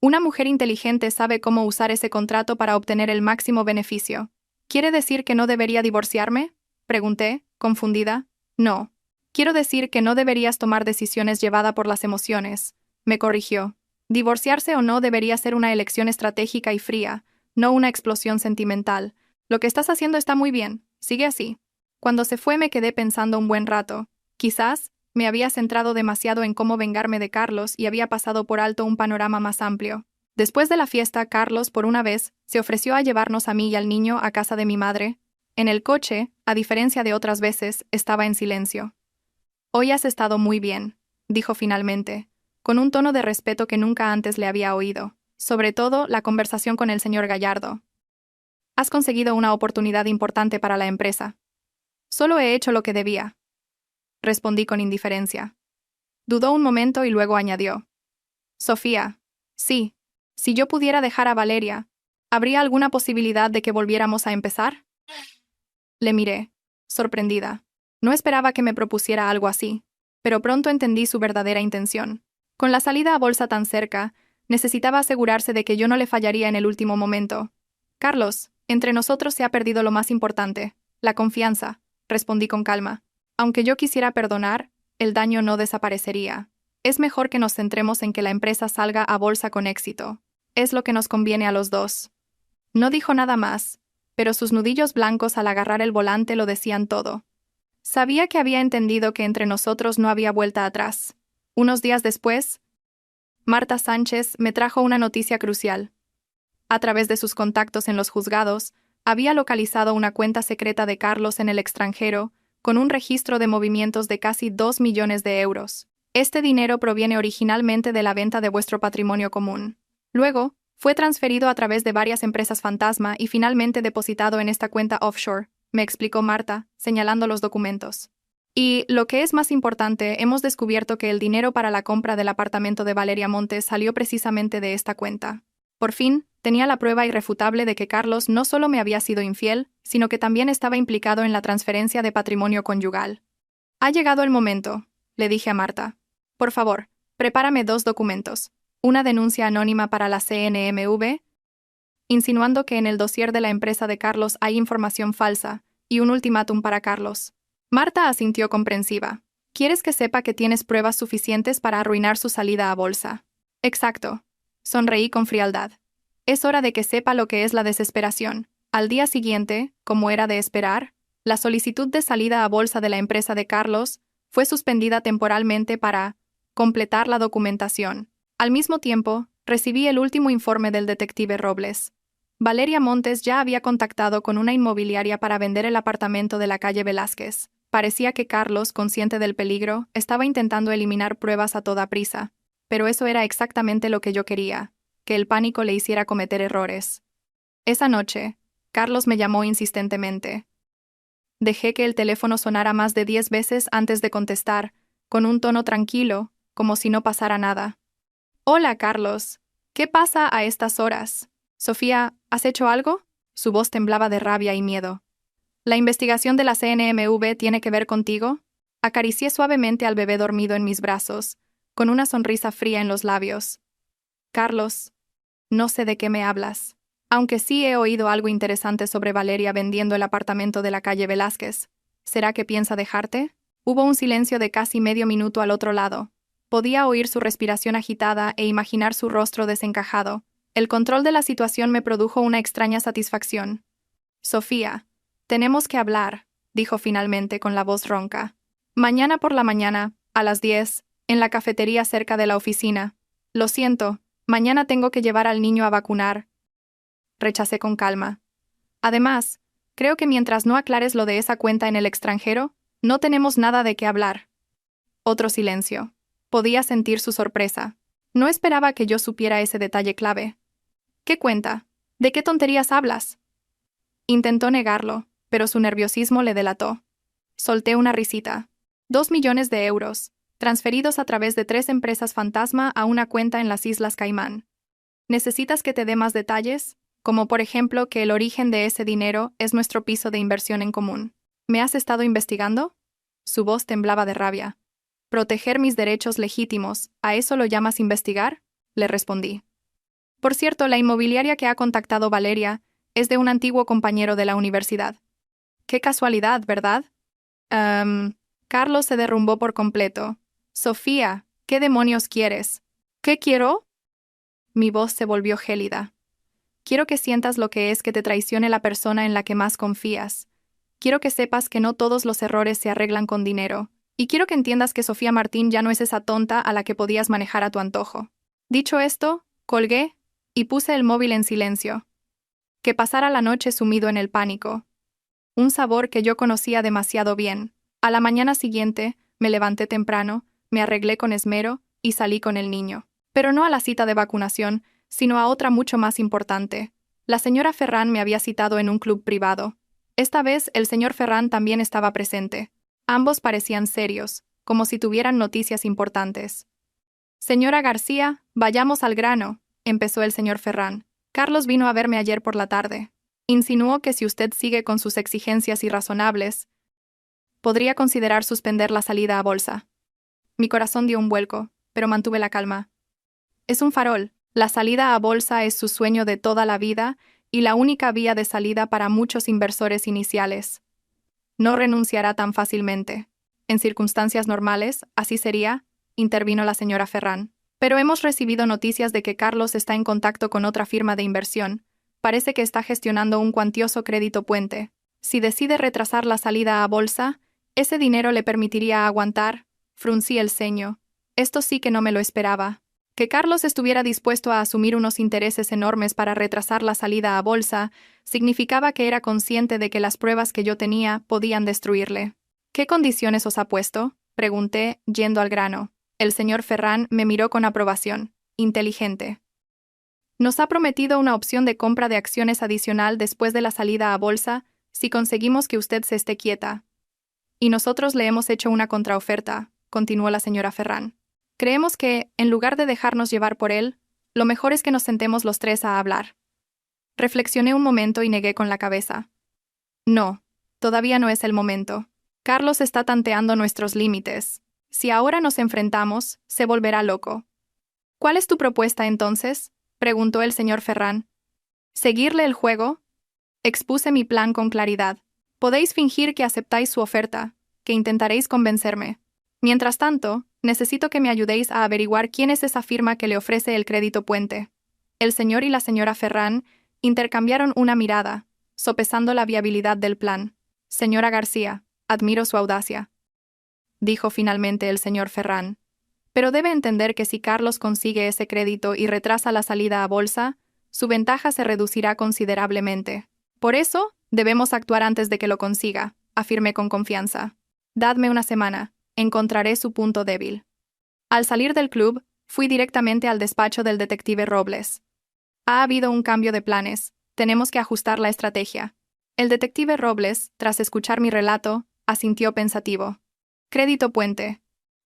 Speaker 1: Una mujer inteligente sabe cómo usar ese contrato para obtener el máximo beneficio. ¿Quiere decir que no debería divorciarme? Pregunté, confundida. No. Quiero decir que no deberías tomar decisiones llevada por las emociones, me corrigió. Divorciarse o no debería ser una elección estratégica y fría, no una explosión sentimental. Lo que estás haciendo está muy bien, sigue así. Cuando se fue me quedé pensando un buen rato. Quizás me había centrado demasiado en cómo vengarme de Carlos y había pasado por alto un panorama más amplio. Después de la fiesta, Carlos, por una vez, se ofreció a llevarnos a mí y al niño a casa de mi madre. En el coche, a diferencia de otras veces, estaba en silencio. «Hoy has estado muy bien», dijo finalmente, con un tono de respeto que nunca antes le había oído, sobre todo la conversación con el señor Gallardo. «Has conseguido una oportunidad importante para la empresa». «Solo he hecho lo que debía», respondí con indiferencia. Dudó un momento y luego añadió. «Sofía, sí, si yo pudiera dejar a Valeria, ¿habría alguna posibilidad de que volviéramos a empezar?» Le miré, sorprendida. No esperaba que me propusiera algo así, pero pronto entendí su verdadera intención. Con la salida a bolsa tan cerca, necesitaba asegurarse de que yo no le fallaría en el último momento. «Carlos, entre nosotros se ha perdido lo más importante, la confianza», respondí con calma. «Aunque yo quisiera perdonar, el daño no desaparecería. Es mejor que nos centremos en que la empresa salga a bolsa con éxito. Es lo que nos conviene a los dos». No dijo nada más, pero sus nudillos blancos al agarrar el volante lo decían todo. Sabía que había entendido que entre nosotros no había vuelta atrás. Unos días después, Marta Sánchez me trajo una noticia crucial. A través de sus contactos en los juzgados, había localizado una cuenta secreta de Carlos en el extranjero, con un registro de movimientos de casi 2 millones de euros. Este dinero proviene originalmente de la venta de vuestro patrimonio común. Luego, fue transferido a través de varias empresas fantasma y finalmente depositado en esta cuenta offshore, me explicó Marta, señalando los documentos. Y, lo que es más importante, hemos descubierto que el dinero para la compra del apartamento de Valeria Montes salió precisamente de esta cuenta. Por fin, tenía la prueba irrefutable de que Carlos no solo me había sido infiel, sino que también estaba implicado en la transferencia de patrimonio conyugal. «Ha llegado el momento», le dije a Marta. «Por favor, prepárame 2 documentos. Una denuncia anónima para la CNMV, insinuando que en el dossier de la empresa de Carlos hay información falsa, y un ultimátum para Carlos». Marta asintió comprensiva. «¿Quieres que sepa que tienes pruebas suficientes para arruinar su salida a bolsa?» «Exacto». Sonreí con frialdad. «Es hora de que sepa lo que es la desesperación». Al día siguiente, como era de esperar, la solicitud de salida a bolsa de la empresa de Carlos fue suspendida temporalmente para completar la documentación. Al mismo tiempo, recibí el último informe del detective Robles. Valeria Montes ya había contactado con una inmobiliaria para vender el apartamento de la calle Velázquez. Parecía que Carlos, consciente del peligro, estaba intentando eliminar pruebas a toda prisa. Pero eso era exactamente lo que yo quería, que el pánico le hiciera cometer errores. Esa noche, Carlos me llamó insistentemente. Dejé que el teléfono sonara más de 10 veces antes de contestar, con un tono tranquilo, como si no pasara nada. «Hola, Carlos. ¿Qué pasa a estas horas? Sofía, ¿has hecho algo?» Su voz temblaba de rabia y miedo. «¿La investigación de la CNMV tiene que ver contigo?» Acaricié suavemente al bebé dormido en mis brazos, con una sonrisa fría en los labios. «Carlos, no sé de qué me hablas. Aunque sí he oído algo interesante sobre Valeria vendiendo el apartamento de la calle Velázquez. ¿Será que piensa dejarte?» Hubo un silencio de casi medio minuto al otro lado. Podía oír su respiración agitada e imaginar su rostro desencajado. El control de la situación me produjo una extraña satisfacción. «Sofía, tenemos que hablar», dijo finalmente con la voz ronca. «Mañana por la mañana, a las 10, en la cafetería cerca de la oficina. Lo siento, mañana tengo que llevar al niño a vacunar». Rechacé con calma. «Además, Creo que mientras no aclares lo de esa cuenta en el extranjero, no tenemos nada de qué hablar. Otro silencio. Podía sentir su sorpresa. No esperaba que yo supiera ese detalle clave. ¿Qué cuenta? ¿De qué tonterías hablas? Intentó negarlo, pero su nerviosismo le delató. Solté una risita. 2 millones de euros, transferidos a través de 3 empresas fantasma a una cuenta en las Islas Caimán. ¿Necesitas que te dé más detalles? Como por ejemplo que el origen de ese dinero es nuestro piso de inversión en común. ¿Me has estado investigando? Su voz temblaba de rabia. Proteger mis derechos legítimos, ¿a eso lo llamas investigar? Le respondí. Por cierto, la inmobiliaria que ha contactado Valeria es de un antiguo compañero de la universidad. Qué casualidad, ¿verdad? Carlos se derrumbó por completo. Sofía, ¿qué demonios quieres? ¿Qué quiero? Mi voz se volvió gélida. Quiero que sientas lo que es que te traicione la persona en la que más confías. Quiero que sepas que no todos los errores se arreglan con dinero. Y quiero que entiendas que Sofía Martín ya no es esa tonta a la que podías manejar a tu antojo. Dicho esto, colgué y puse el móvil en silencio. Que pasara la noche sumido en el pánico. Un sabor que yo conocía demasiado bien. A la mañana siguiente, me levanté temprano, me arreglé con esmero y salí con el niño. Pero no a la cita de vacunación, sino a otra mucho más importante. La señora Ferrán me había citado en un club privado. Esta vez el señor Ferrán también estaba presente. Ambos parecían serios, como si tuvieran noticias importantes. Señora García, vayamos al grano, empezó el señor Ferrán. Carlos vino a verme ayer por la tarde. Insinuó que si usted sigue con sus exigencias irrazonables, podría considerar suspender la salida a bolsa. Mi corazón dio un vuelco, pero mantuve la calma. Es un farol. La salida a bolsa es su sueño de toda la vida y la única vía de salida para muchos inversores iniciales. No renunciará tan fácilmente. En circunstancias normales, así sería, intervino la señora Ferrán. Pero hemos recibido noticias de que Carlos está en contacto con otra firma de inversión. Parece que está gestionando un cuantioso crédito puente. Si decide retrasar la salida a bolsa, ese dinero le permitiría aguantar. Fruncí el ceño. Esto sí que no me lo esperaba. Que Carlos estuviera dispuesto a asumir unos intereses enormes para retrasar la salida a bolsa significaba que era consciente de que las pruebas que yo tenía podían destruirle. ¿Qué condiciones os ha puesto?, pregunté, yendo al grano. El señor Ferrán me miró con aprobación. Inteligente. Nos ha prometido una opción de compra de acciones adicional después de la salida a bolsa si conseguimos que usted se esté quieta. Y nosotros le hemos hecho una contraoferta, continuó la señora Ferrán. Creemos que, en lugar de dejarnos llevar por él, lo mejor es que nos sentemos los tres a hablar. Reflexioné un momento y negué con la cabeza. No, todavía no es el momento. Carlos está tanteando nuestros límites. Si ahora nos enfrentamos, se volverá loco. ¿Cuál es tu propuesta entonces?, preguntó el señor Ferrán. ¿Seguirle el juego? Expuse mi plan con claridad. Podéis fingir que aceptáis su oferta, que intentaréis convencerme. Mientras tanto, necesito que me ayudéis a averiguar quién es esa firma que le ofrece el crédito puente. El señor y la señora Ferrán intercambiaron una mirada, sopesando la viabilidad del plan. Señora García, admiro su audacia, dijo finalmente el señor Ferrán. Pero debe entender que si Carlos consigue ese crédito y retrasa la salida a bolsa, su ventaja se reducirá considerablemente. Por eso, debemos actuar antes de que lo consiga, afirmé con confianza. Dadme una semana. Encontraré su punto débil. Al salir del club, fui directamente al despacho del detective Robles. Ha habido un cambio de planes. Tenemos que ajustar la estrategia. El detective Robles, tras escuchar mi relato, asintió pensativo. Crédito puente.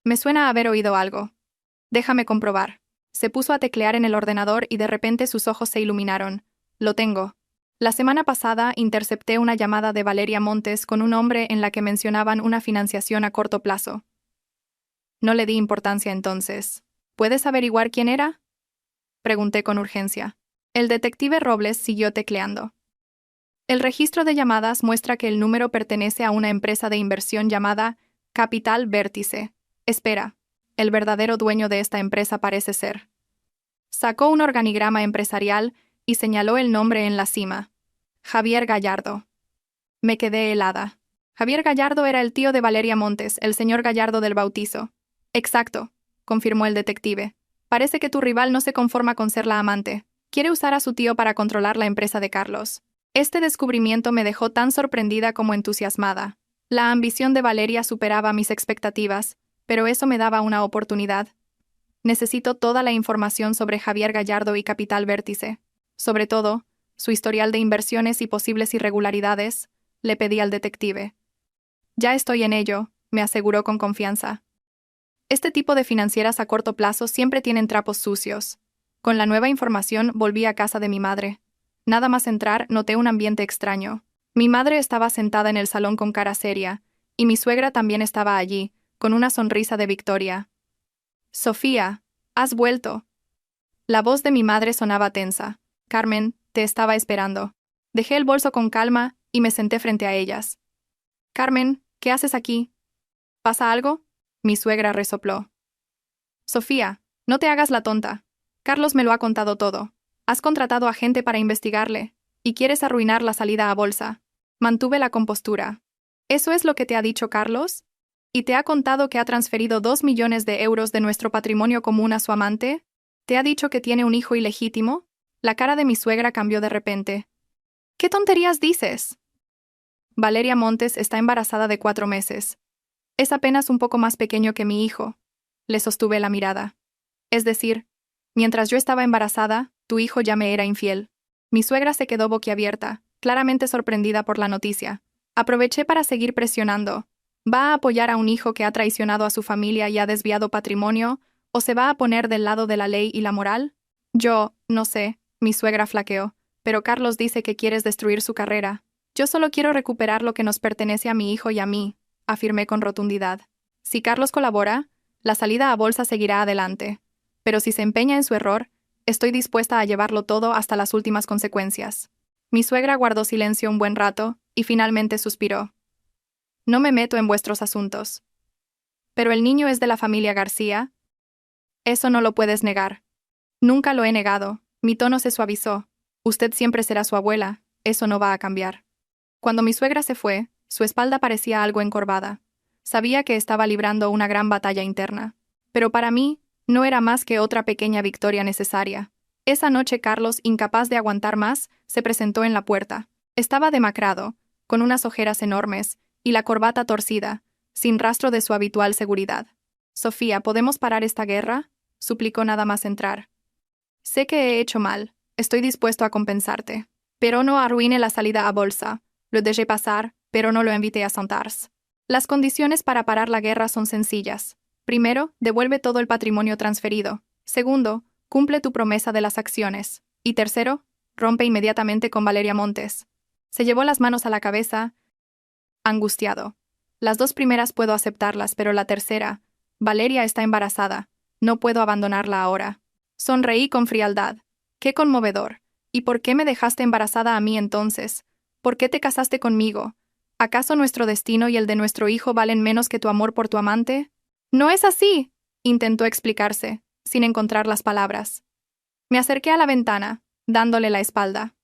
Speaker 1: Me suena haber oído algo. Déjame comprobar. Se puso a teclear en el ordenador y de repente sus ojos se iluminaron. Lo tengo. La semana pasada intercepté una llamada de Valeria Montes con un hombre en la que mencionaban una financiación a corto plazo. No le di importancia entonces. ¿Puedes averiguar quién era?, pregunté con urgencia. El detective Robles siguió tecleando. El registro de llamadas muestra que el número pertenece a una empresa de inversión llamada Capital Vértice. Espera, el verdadero dueño de esta empresa parece ser. Sacó un organigrama empresarial y señaló el nombre en la cima. Javier Gallardo. Me quedé helada. Javier Gallardo era el tío de Valeria Montes, el señor Gallardo del bautizo. Exacto, confirmó el detective. Parece que tu rival no se conforma con ser la amante. Quiere usar a su tío para controlar la empresa de Carlos. Este descubrimiento me dejó tan sorprendida como entusiasmada. La ambición de Valeria superaba mis expectativas, pero eso me daba una oportunidad. Necesito toda la información sobre Javier Gallardo y Capital Vértice. Sobre todo, su historial de inversiones y posibles irregularidades, le pedí al detective. Ya estoy en ello, me aseguró con confianza. Este tipo de financieras a corto plazo siempre tienen trapos sucios. Con la nueva información volví a casa de mi madre. Nada más entrar noté un ambiente extraño. Mi madre estaba sentada en el salón con cara seria, y mi suegra también estaba allí, con una sonrisa de victoria. Sofía, has vuelto. La voz de mi madre sonaba tensa. Carmen, te estaba esperando. Dejé el bolso con calma y me senté frente a ellas. Carmen, ¿qué haces aquí? ¿Pasa algo? Mi suegra resopló. Sofía, no te hagas la tonta. Carlos me lo ha contado todo. Has contratado a gente para investigarle, y quieres arruinar la salida a bolsa. Mantuve la compostura. ¿Eso es lo que te ha dicho Carlos? ¿Y te ha contado que ha transferido 2 millones de euros de nuestro patrimonio común a su amante? ¿Te ha dicho que tiene un hijo ilegítimo? La cara de mi suegra cambió de repente. ¿Qué tonterías dices? Valeria Montes está embarazada de 4 meses. Es apenas un poco más pequeño que mi hijo. Le sostuve la mirada. Es decir, mientras yo estaba embarazada, tu hijo ya me era infiel. Mi suegra se quedó boquiabierta, claramente sorprendida por la noticia. Aproveché para seguir presionando. ¿Va a apoyar a un hijo que ha traicionado a su familia y ha desviado patrimonio, o se va a poner del lado de la ley y la moral? Yo, no sé, mi suegra flaqueó, pero Carlos dice que quieres destruir su carrera. Yo solo quiero recuperar lo que nos pertenece a mi hijo y a mí, afirmé con rotundidad. Si Carlos colabora, la salida a bolsa seguirá adelante. Pero si se empeña en su error, estoy dispuesta a llevarlo todo hasta las últimas consecuencias. Mi suegra guardó silencio un buen rato y finalmente suspiró. No me meto en vuestros asuntos. Pero el niño es de la familia García. Eso no lo puedes negar. Nunca lo he negado. Mi tono se suavizó. Usted siempre será su abuela. Eso no va a cambiar. Cuando mi suegra se fue, su espalda parecía algo encorvada. Sabía que estaba librando una gran batalla interna. Pero para mí, no era más que otra pequeña victoria necesaria. Esa noche Carlos, incapaz de aguantar más, se presentó en la puerta. Estaba demacrado, con unas ojeras enormes, y la corbata torcida, sin rastro de su habitual seguridad. Sofía, ¿podemos parar esta guerra? Suplicó nada más entrar. Sé que he hecho mal, estoy dispuesto a compensarte. Pero no arruine la salida a bolsa. Lo dejé pasar, pero no lo invité a sentarse. Las condiciones para parar la guerra son sencillas. Primero, devuelve todo el patrimonio transferido. Segundo, cumple tu promesa de las acciones. Y tercero, rompe inmediatamente con Valeria Montes. Se llevó las manos a la cabeza, angustiado. Las 2 primeras puedo aceptarlas, pero la tercera, Valeria está embarazada. No puedo abandonarla ahora. Sonreí con frialdad. ¡Qué conmovedor! ¿Y por qué me dejaste embarazada a mí entonces? ¿Por qué te casaste conmigo? ¿Acaso nuestro destino y el de nuestro hijo valen menos que tu amor por tu amante? No es así, intentó explicarse, sin encontrar las palabras. Me acerqué a la ventana, dándole la espalda.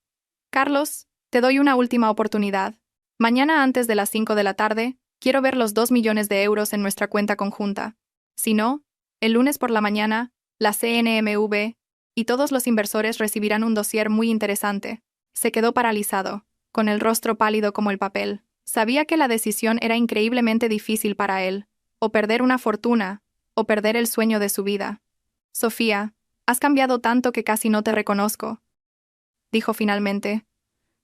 Speaker 1: Carlos, te doy una última oportunidad. Mañana antes de las 5 de la tarde, quiero ver los 2 millones de euros en nuestra cuenta conjunta. Si no, el lunes por la mañana, la CNMV y todos los inversores recibirán un dossier muy interesante. Se quedó paralizado, con el rostro pálido como el papel. Sabía que la decisión era increíblemente difícil para él, o perder una fortuna, o perder el sueño de su vida. Sofía, has cambiado tanto que casi no te reconozco, dijo finalmente.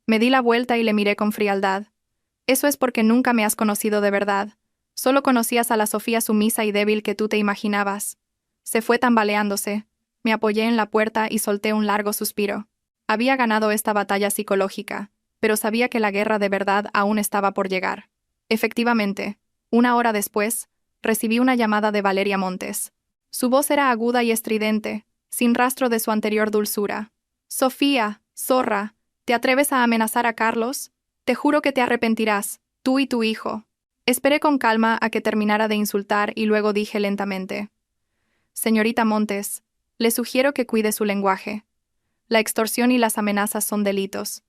Speaker 1: Me di la vuelta y le miré con frialdad. Eso es porque nunca me has conocido de verdad. Solo conocías a la Sofía sumisa y débil que tú te imaginabas. Se fue tambaleándose. Me apoyé en la puerta y solté un largo suspiro. Había ganado esta batalla psicológica, pero sabía que la guerra de verdad aún estaba por llegar. Efectivamente, 1 hora después, recibí una llamada de Valeria Montes. Su voz era aguda y estridente, sin rastro de su anterior dulzura. Sofía, zorra, ¿te atreves a amenazar a Carlos? Te juro que te arrepentirás, tú y tu hijo. Esperé con calma a que terminara de insultar y luego dije lentamente. Señorita Montes, le sugiero que cuide su lenguaje. La extorsión y las amenazas son delitos.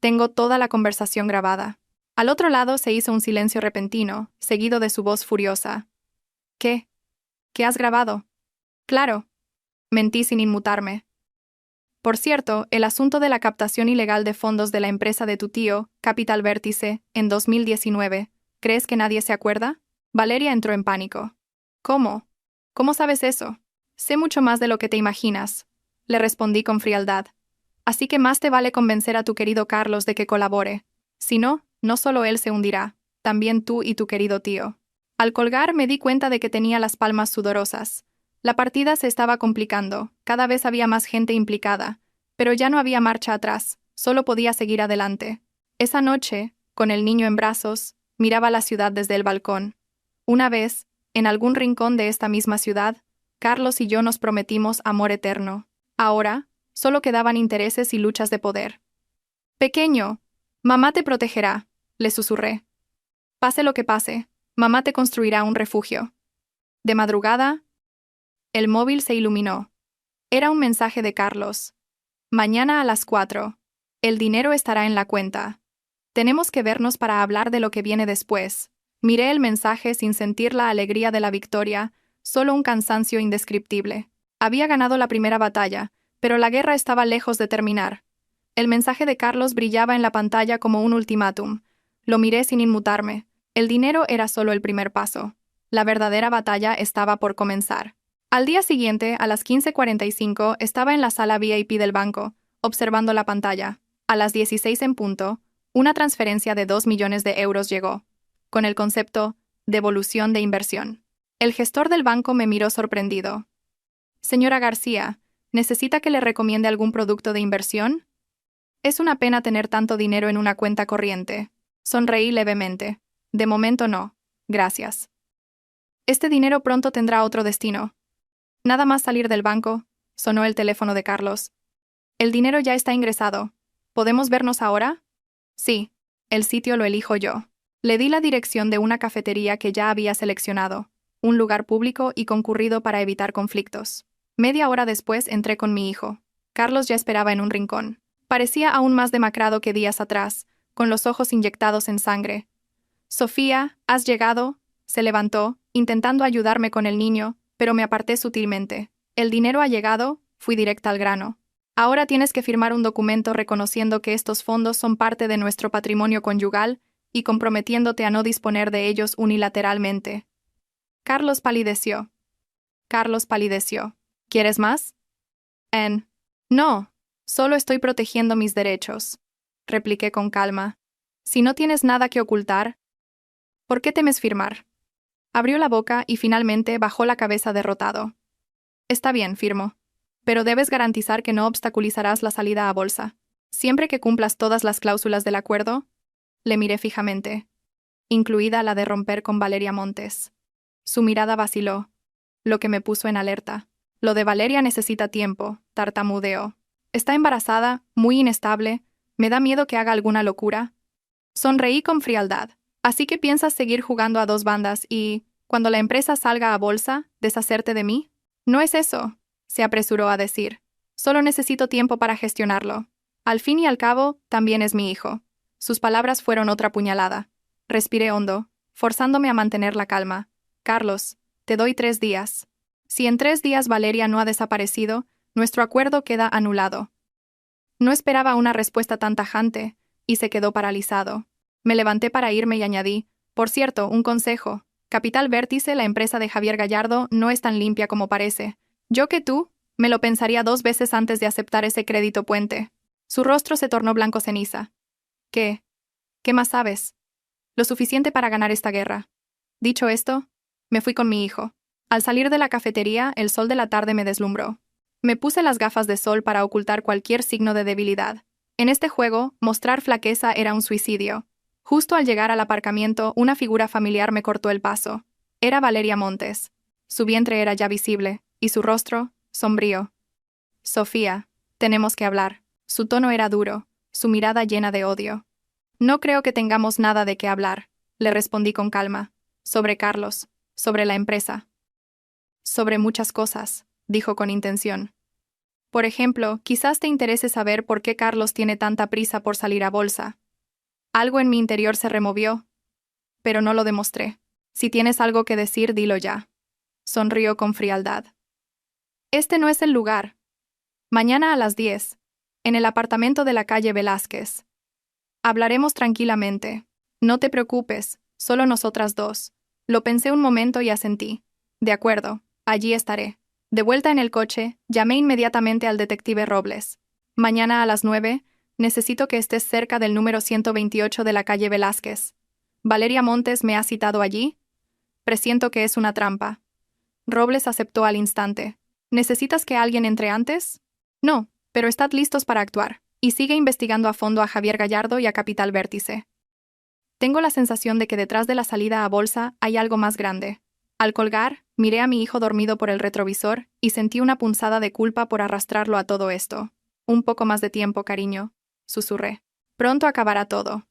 Speaker 1: Tengo toda la conversación grabada. Al otro lado se hizo un silencio repentino, seguido de su voz furiosa. ¿Qué? ¿Qué has grabado? Claro. Mentí sin inmutarme. Por cierto, el asunto de la captación ilegal de fondos de la empresa de tu tío, Capital Vértice, en 2019, ¿crees que nadie se acuerda? Valeria entró en pánico. ¿Cómo? ¿Cómo sabes eso? Sé mucho más de lo que te imaginas, le respondí con frialdad. Así que más te vale convencer a tu querido Carlos de que colabore. Si no, no solo él se hundirá, también tú y tu querido tío. Al colgar me di cuenta de que tenía las palmas sudorosas. La partida se estaba complicando, cada vez había más gente implicada, pero ya no había marcha atrás, solo podía seguir adelante. Esa noche, con el niño en brazos, miraba la ciudad desde el balcón. Una vez, en algún rincón de esta misma ciudad, Carlos y yo nos prometimos amor eterno. Ahora, solo quedaban intereses y luchas de poder. Pequeño, mamá te protegerá, le susurré. Pase lo que pase, mamá te construirá un refugio. De madrugada, el móvil se iluminó. Era un mensaje de Carlos. Mañana a las 4. El dinero estará en la cuenta. Tenemos que vernos para hablar de lo que viene después. Miré el mensaje sin sentir la alegría de la victoria, solo un cansancio indescriptible. Había ganado la primera batalla, pero la guerra estaba lejos de terminar. El mensaje de Carlos brillaba en la pantalla como un ultimátum. Lo miré sin inmutarme. El dinero era solo el primer paso. La verdadera batalla estaba por comenzar. Al día siguiente, a las 15:45, estaba en la sala VIP del banco, observando la pantalla. A las 16 en punto, una transferencia de 2 millones de euros llegó, con el concepto devolución de inversión. El gestor del banco me miró sorprendido. Señora García, ¿necesita que le recomiende algún producto de inversión? Es una pena tener tanto dinero en una cuenta corriente. Sonreí levemente. De momento no. Gracias. Este dinero pronto tendrá otro destino. Nada más salir del banco, sonó el teléfono de Carlos. El dinero ya está ingresado. ¿Podemos vernos ahora? Sí. El sitio lo elijo yo. Le di la dirección de una cafetería que ya había seleccionado, un lugar público y concurrido para evitar conflictos. Media hora después entré con mi hijo. Carlos ya esperaba en un rincón. Parecía aún más demacrado que días atrás, con los ojos inyectados en sangre. Sofía, ¿has llegado? Se levantó, intentando ayudarme con el niño, pero me aparté sutilmente. El dinero ha llegado, fui directa al grano. Ahora tienes que firmar un documento reconociendo que estos fondos son parte de nuestro patrimonio conyugal y comprometiéndote a no disponer de ellos unilateralmente. Carlos palideció. ¿Quieres más? No, solo estoy protegiendo mis derechos, repliqué con calma. Si no tienes nada que ocultar, ¿por qué temes firmar? Abrió la boca y finalmente bajó la cabeza derrotado. Está bien, firmo. Pero debes garantizar que no obstaculizarás la salida a bolsa. Siempre que cumplas todas las cláusulas del acuerdo, le miré fijamente, incluida la de romper con Valeria Montes. Su mirada vaciló, lo que me puso en alerta. Lo de Valeria necesita tiempo, tartamudeó. Está embarazada, muy inestable, me da miedo que haga alguna locura. Sonreí con frialdad. Así que piensas seguir jugando a dos bandas y, cuando la empresa salga a bolsa, deshacerte de mí? No es eso, se apresuró a decir. Solo necesito tiempo para gestionarlo. Al fin y al cabo, también es mi hijo. Sus palabras fueron otra puñalada. Respiré hondo, forzándome a mantener la calma. Carlos, te doy 3 días. Si en 3 días Valeria no ha desaparecido, nuestro acuerdo queda anulado. No esperaba una respuesta tan tajante, y se quedó paralizado. Me levanté para irme y añadí, por cierto, un consejo. Capital Vértice, la empresa de Javier Gallardo, no es tan limpia como parece. Yo que tú, me lo pensaría 2 veces antes de aceptar ese crédito puente. Su rostro se tornó blanco ceniza. ¿Qué? ¿Qué más sabes? Lo suficiente para ganar esta guerra. Dicho esto, me fui con mi hijo. Al salir de la cafetería, el sol de la tarde me deslumbró. Me puse las gafas de sol para ocultar cualquier signo de debilidad. En este juego, mostrar flaqueza era un suicidio. Justo al llegar al aparcamiento, una figura familiar me cortó el paso. Era Valeria Montes. Su vientre era ya visible, y su rostro, sombrío. Sofía, tenemos que hablar. Su tono era duro, su mirada llena de odio. No creo que tengamos nada de qué hablar, le respondí con calma. Sobre Carlos, sobre la empresa. Sobre muchas cosas, dijo con intención. Por ejemplo, quizás te interese saber por qué Carlos tiene tanta prisa por salir a bolsa. Algo en mi interior se removió, pero no lo demostré. Si tienes algo que decir, dilo ya. Sonrió con frialdad. Este no es el lugar. Mañana a las 10. En el apartamento de la calle Velázquez. Hablaremos tranquilamente. No te preocupes, solo nosotras dos. Lo pensé un momento y asentí. De acuerdo, allí estaré. De vuelta en el coche, llamé inmediatamente al detective Robles. Mañana a las 9, necesito que estés cerca del número 128 de la calle Velázquez. ¿Valeria Montes me ha citado allí? Presiento que es una trampa. Robles aceptó al instante. ¿Necesitas que alguien entre antes? No, pero estad listos para actuar. Y sigue investigando a fondo a Javier Gallardo y a Capital Vértice. Tengo la sensación de que detrás de la salida a bolsa hay algo más grande. Al colgar, miré a mi hijo dormido por el retrovisor y sentí una punzada de culpa por arrastrarlo a todo esto. Un poco más de tiempo, cariño, susurré. Pronto acabará todo.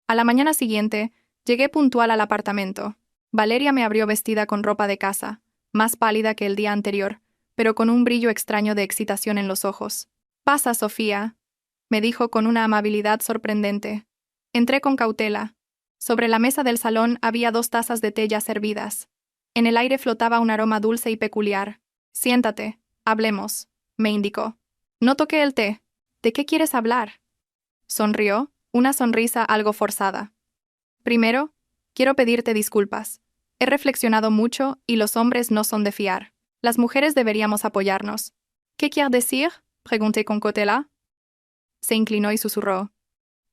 Speaker 1: A la mañana siguiente, llegué puntual al apartamento. Valeria me abrió vestida con ropa de casa, más pálida que el día anterior, pero con un brillo extraño de excitación en los ojos. «Pasa, Sofía», me dijo con una amabilidad sorprendente. Entré con cautela. Sobre la mesa del salón había 2 tazas de té ya servidas. En el aire flotaba un aroma dulce y peculiar. «Siéntate, hablemos», me indicó. No toqué el té. «¿De qué quieres hablar?». Sonrió, una sonrisa algo forzada. «Primero, quiero pedirte disculpas. He reflexionado mucho y los hombres no son de fiar. Las mujeres deberíamos apoyarnos». «¿Qué quieres decir?», pregunté con cautela. Se inclinó y susurró.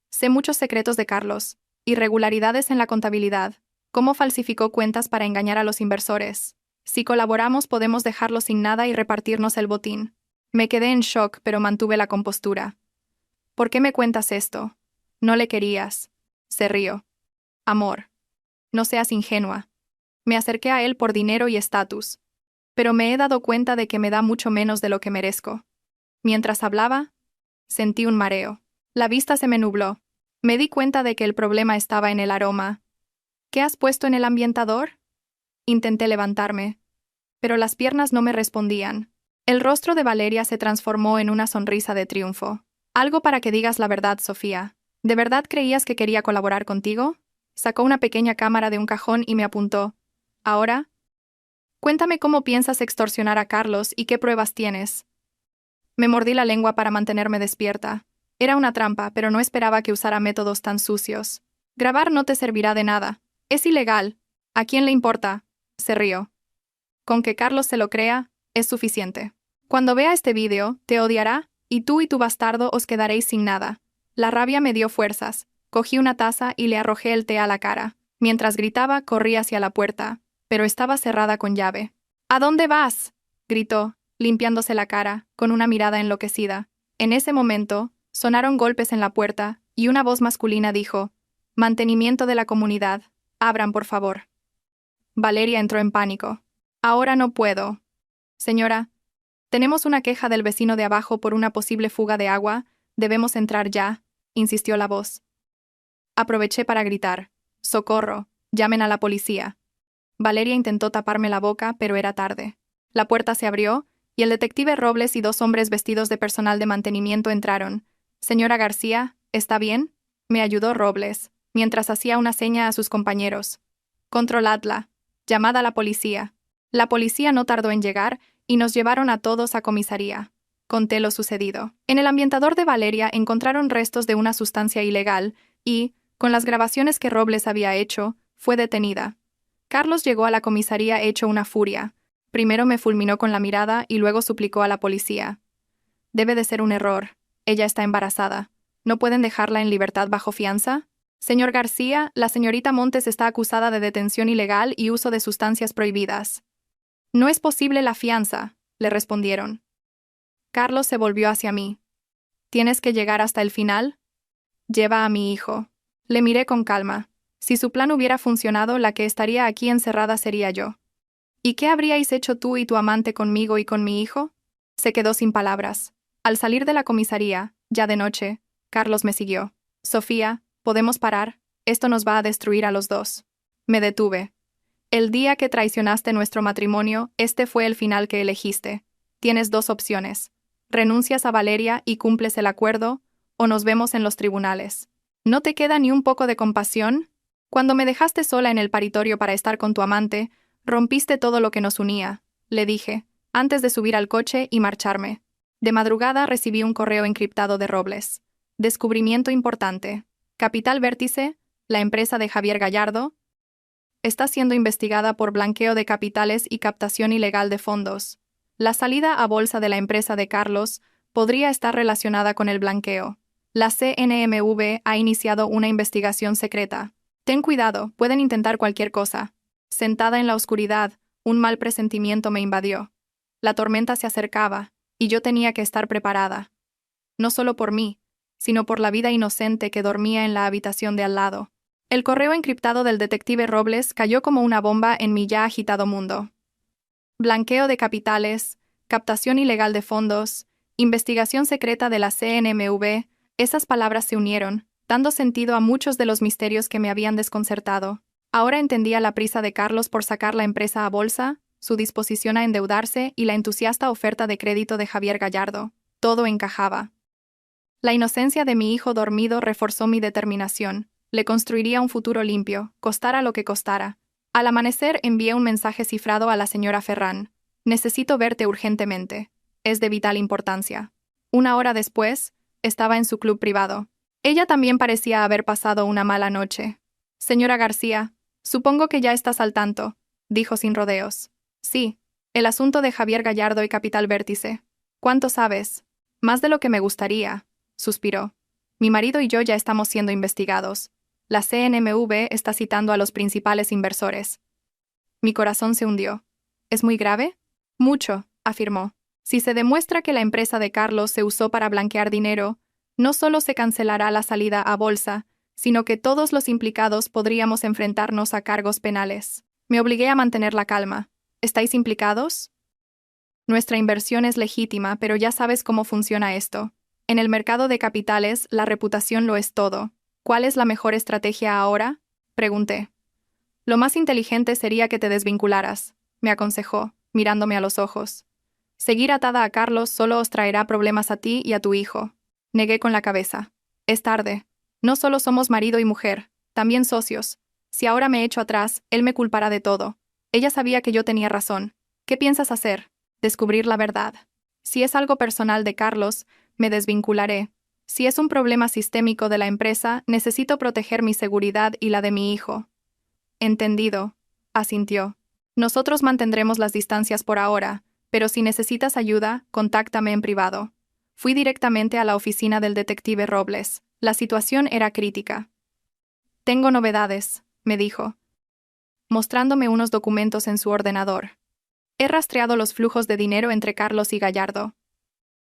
Speaker 1: «Sé muchos secretos de Carlos. Irregularidades en la contabilidad. Cómo falsificó cuentas para engañar a los inversores. Si colaboramos podemos dejarlo sin nada y repartirnos el botín». Me quedé en shock, pero mantuve la compostura. «¿Por qué me cuentas esto? No le querías». Se rió. «Amor. No seas ingenua. Me acerqué a él por dinero y estatus. Pero me he dado cuenta de que me da mucho menos de lo que merezco». Mientras hablaba, sentí un mareo. La vista se me nubló. Me di cuenta de que el problema estaba en el aroma. «¿Qué has puesto en el ambientador?». Intenté levantarme, pero las piernas no me respondían. El rostro de Valeria se transformó en una sonrisa de triunfo. «Algo para que digas la verdad, Sofía. ¿De verdad creías que quería colaborar contigo?». Sacó una pequeña cámara de un cajón y me apuntó. «¿Ahora? Cuéntame cómo piensas extorsionar a Carlos y qué pruebas tienes». Me mordí la lengua para mantenerme despierta. Era una trampa, pero no esperaba que usara métodos tan sucios. «Grabar no te servirá de nada. Es ilegal. ¿A quién le importa?». Se rió. «Con que Carlos se lo crea, es suficiente. Cuando vea este vídeo, te odiará, y tú y tu bastardo os quedaréis sin nada». La rabia me dio fuerzas. Cogí una taza y le arrojé el té a la cara. Mientras gritaba, corrí hacia la puerta, pero estaba cerrada con llave. «¿A dónde vas?», gritó, limpiándose la cara, con una mirada enloquecida. En ese momento, sonaron golpes en la puerta, y una voz masculina dijo: «Mantenimiento de la comunidad. Abran, por favor». Valeria entró en pánico. «Ahora no puedo». «Señora, tenemos una queja del vecino de abajo por una posible fuga de agua. Debemos entrar ya», insistió la voz. Aproveché para gritar: «¡Socorro! Llamen a la policía». Valeria intentó taparme la boca, pero era tarde. La puerta se abrió, y el detective Robles y 2 hombres vestidos de personal de mantenimiento entraron. «Señora García, ¿está bien?», me ayudó Robles, mientras hacía una seña a sus compañeros. «Controladla. Llamad a la policía». La policía no tardó en llegar, y nos llevaron a todos a comisaría. Conté lo sucedido. En el ambientador de Valeria encontraron restos de una sustancia ilegal y, con las grabaciones que Robles había hecho, fue detenida. Carlos llegó a la comisaría hecho una furia. Primero me fulminó con la mirada y luego suplicó a la policía. «Debe de ser un error. Ella está embarazada. ¿No pueden dejarla en libertad bajo fianza?». «Señor García, la señorita Montes está acusada de detención ilegal y uso de sustancias prohibidas». «No es posible la fianza», le respondieron. Carlos se volvió hacia mí. «¿Tienes que llegar hasta el final? Lleva a mi hijo». Le miré con calma. Si su plan hubiera funcionado, la que estaría aquí encerrada sería yo. «¿Y qué habríais hecho tú y tu amante conmigo y con mi hijo?». Se quedó sin palabras. Al salir de la comisaría, ya de noche, Carlos me siguió. «Sofía, ¿podemos parar? Esto nos va a destruir a los dos». Me detuve. «El día que traicionaste nuestro matrimonio, este fue el final que elegiste. Tienes 2 opciones. Renuncias a Valeria y cumples el acuerdo, o nos vemos en los tribunales. ¿No te queda ni un poco de compasión? Cuando me dejaste sola en el paritorio para estar con tu amante, rompiste todo lo que nos unía», le dije, antes de subir al coche y marcharme. De madrugada recibí un correo encriptado de Robles. Descubrimiento importante. Capital Vértice, la empresa de Javier Gallardo, está siendo investigada por blanqueo de capitales y captación ilegal de fondos. La salida a bolsa de la empresa de Carlos podría estar relacionada con el blanqueo. La CNMV ha iniciado una investigación secreta. Ten cuidado, pueden intentar cualquier cosa. Sentada en la oscuridad, un mal presentimiento me invadió. La tormenta se acercaba, y yo tenía que estar preparada. No solo por mí, sino por la vida inocente que dormía en la habitación de al lado. El correo encriptado del detective Robles cayó como una bomba en mi ya agitado mundo. Blanqueo de capitales, captación ilegal de fondos, investigación secreta de la CNMV, esas palabras se unieron, dando sentido a muchos de los misterios que me habían desconcertado. Ahora entendía la prisa de Carlos por sacar la empresa a bolsa, su disposición a endeudarse y la entusiasta oferta de crédito de Javier Gallardo. Todo encajaba. La inocencia de mi hijo dormido reforzó mi determinación. Le construiría un futuro limpio, costara lo que costara. Al amanecer envié un mensaje cifrado a la señora Ferrán. Necesito verte urgentemente. Es de vital importancia. Una hora después, estaba en su club privado. Ella también parecía haber pasado una mala noche. Señora García, supongo que ya estás al tanto, dijo sin rodeos. Sí, el asunto de Javier Gallardo y Capital Vértice. ¿Cuánto sabes? Más de lo que me gustaría, suspiró. Mi marido y yo ya estamos siendo investigados. La CNMV está citando a los principales inversores. Mi corazón se hundió. ¿Es muy grave? Mucho, afirmó. Si se demuestra que la empresa de Carlos se usó para blanquear dinero, no solo se cancelará la salida a bolsa, sino que todos los implicados podríamos enfrentarnos a cargos penales. Me obligué a mantener la calma. ¿Estáis implicados? Nuestra inversión es legítima, pero ya sabes cómo funciona esto. En el mercado de capitales, la reputación lo es todo. ¿Cuál es la mejor estrategia ahora? Pregunté. Lo más inteligente sería que te desvincularas, me aconsejó, mirándome a los ojos. Seguir atada a Carlos solo os traerá problemas a ti y a tu hijo. Negué con la cabeza. Es tarde. No solo somos marido y mujer, también socios. Si ahora me echo atrás, él me culpará de todo. Ella sabía que yo tenía razón. ¿Qué piensas hacer? Descubrir la verdad. Si es algo personal de Carlos, me desvincularé. Si es un problema sistémico de la empresa, necesito proteger mi seguridad y la de mi hijo. Entendido, asintió. Nosotros mantendremos las distancias por ahora, pero si necesitas ayuda, contáctame en privado. Fui directamente a la oficina del detective Robles. La situación era crítica. Tengo novedades, me dijo, mostrándome unos documentos en su ordenador. He rastreado los flujos de dinero entre Carlos y Gallardo.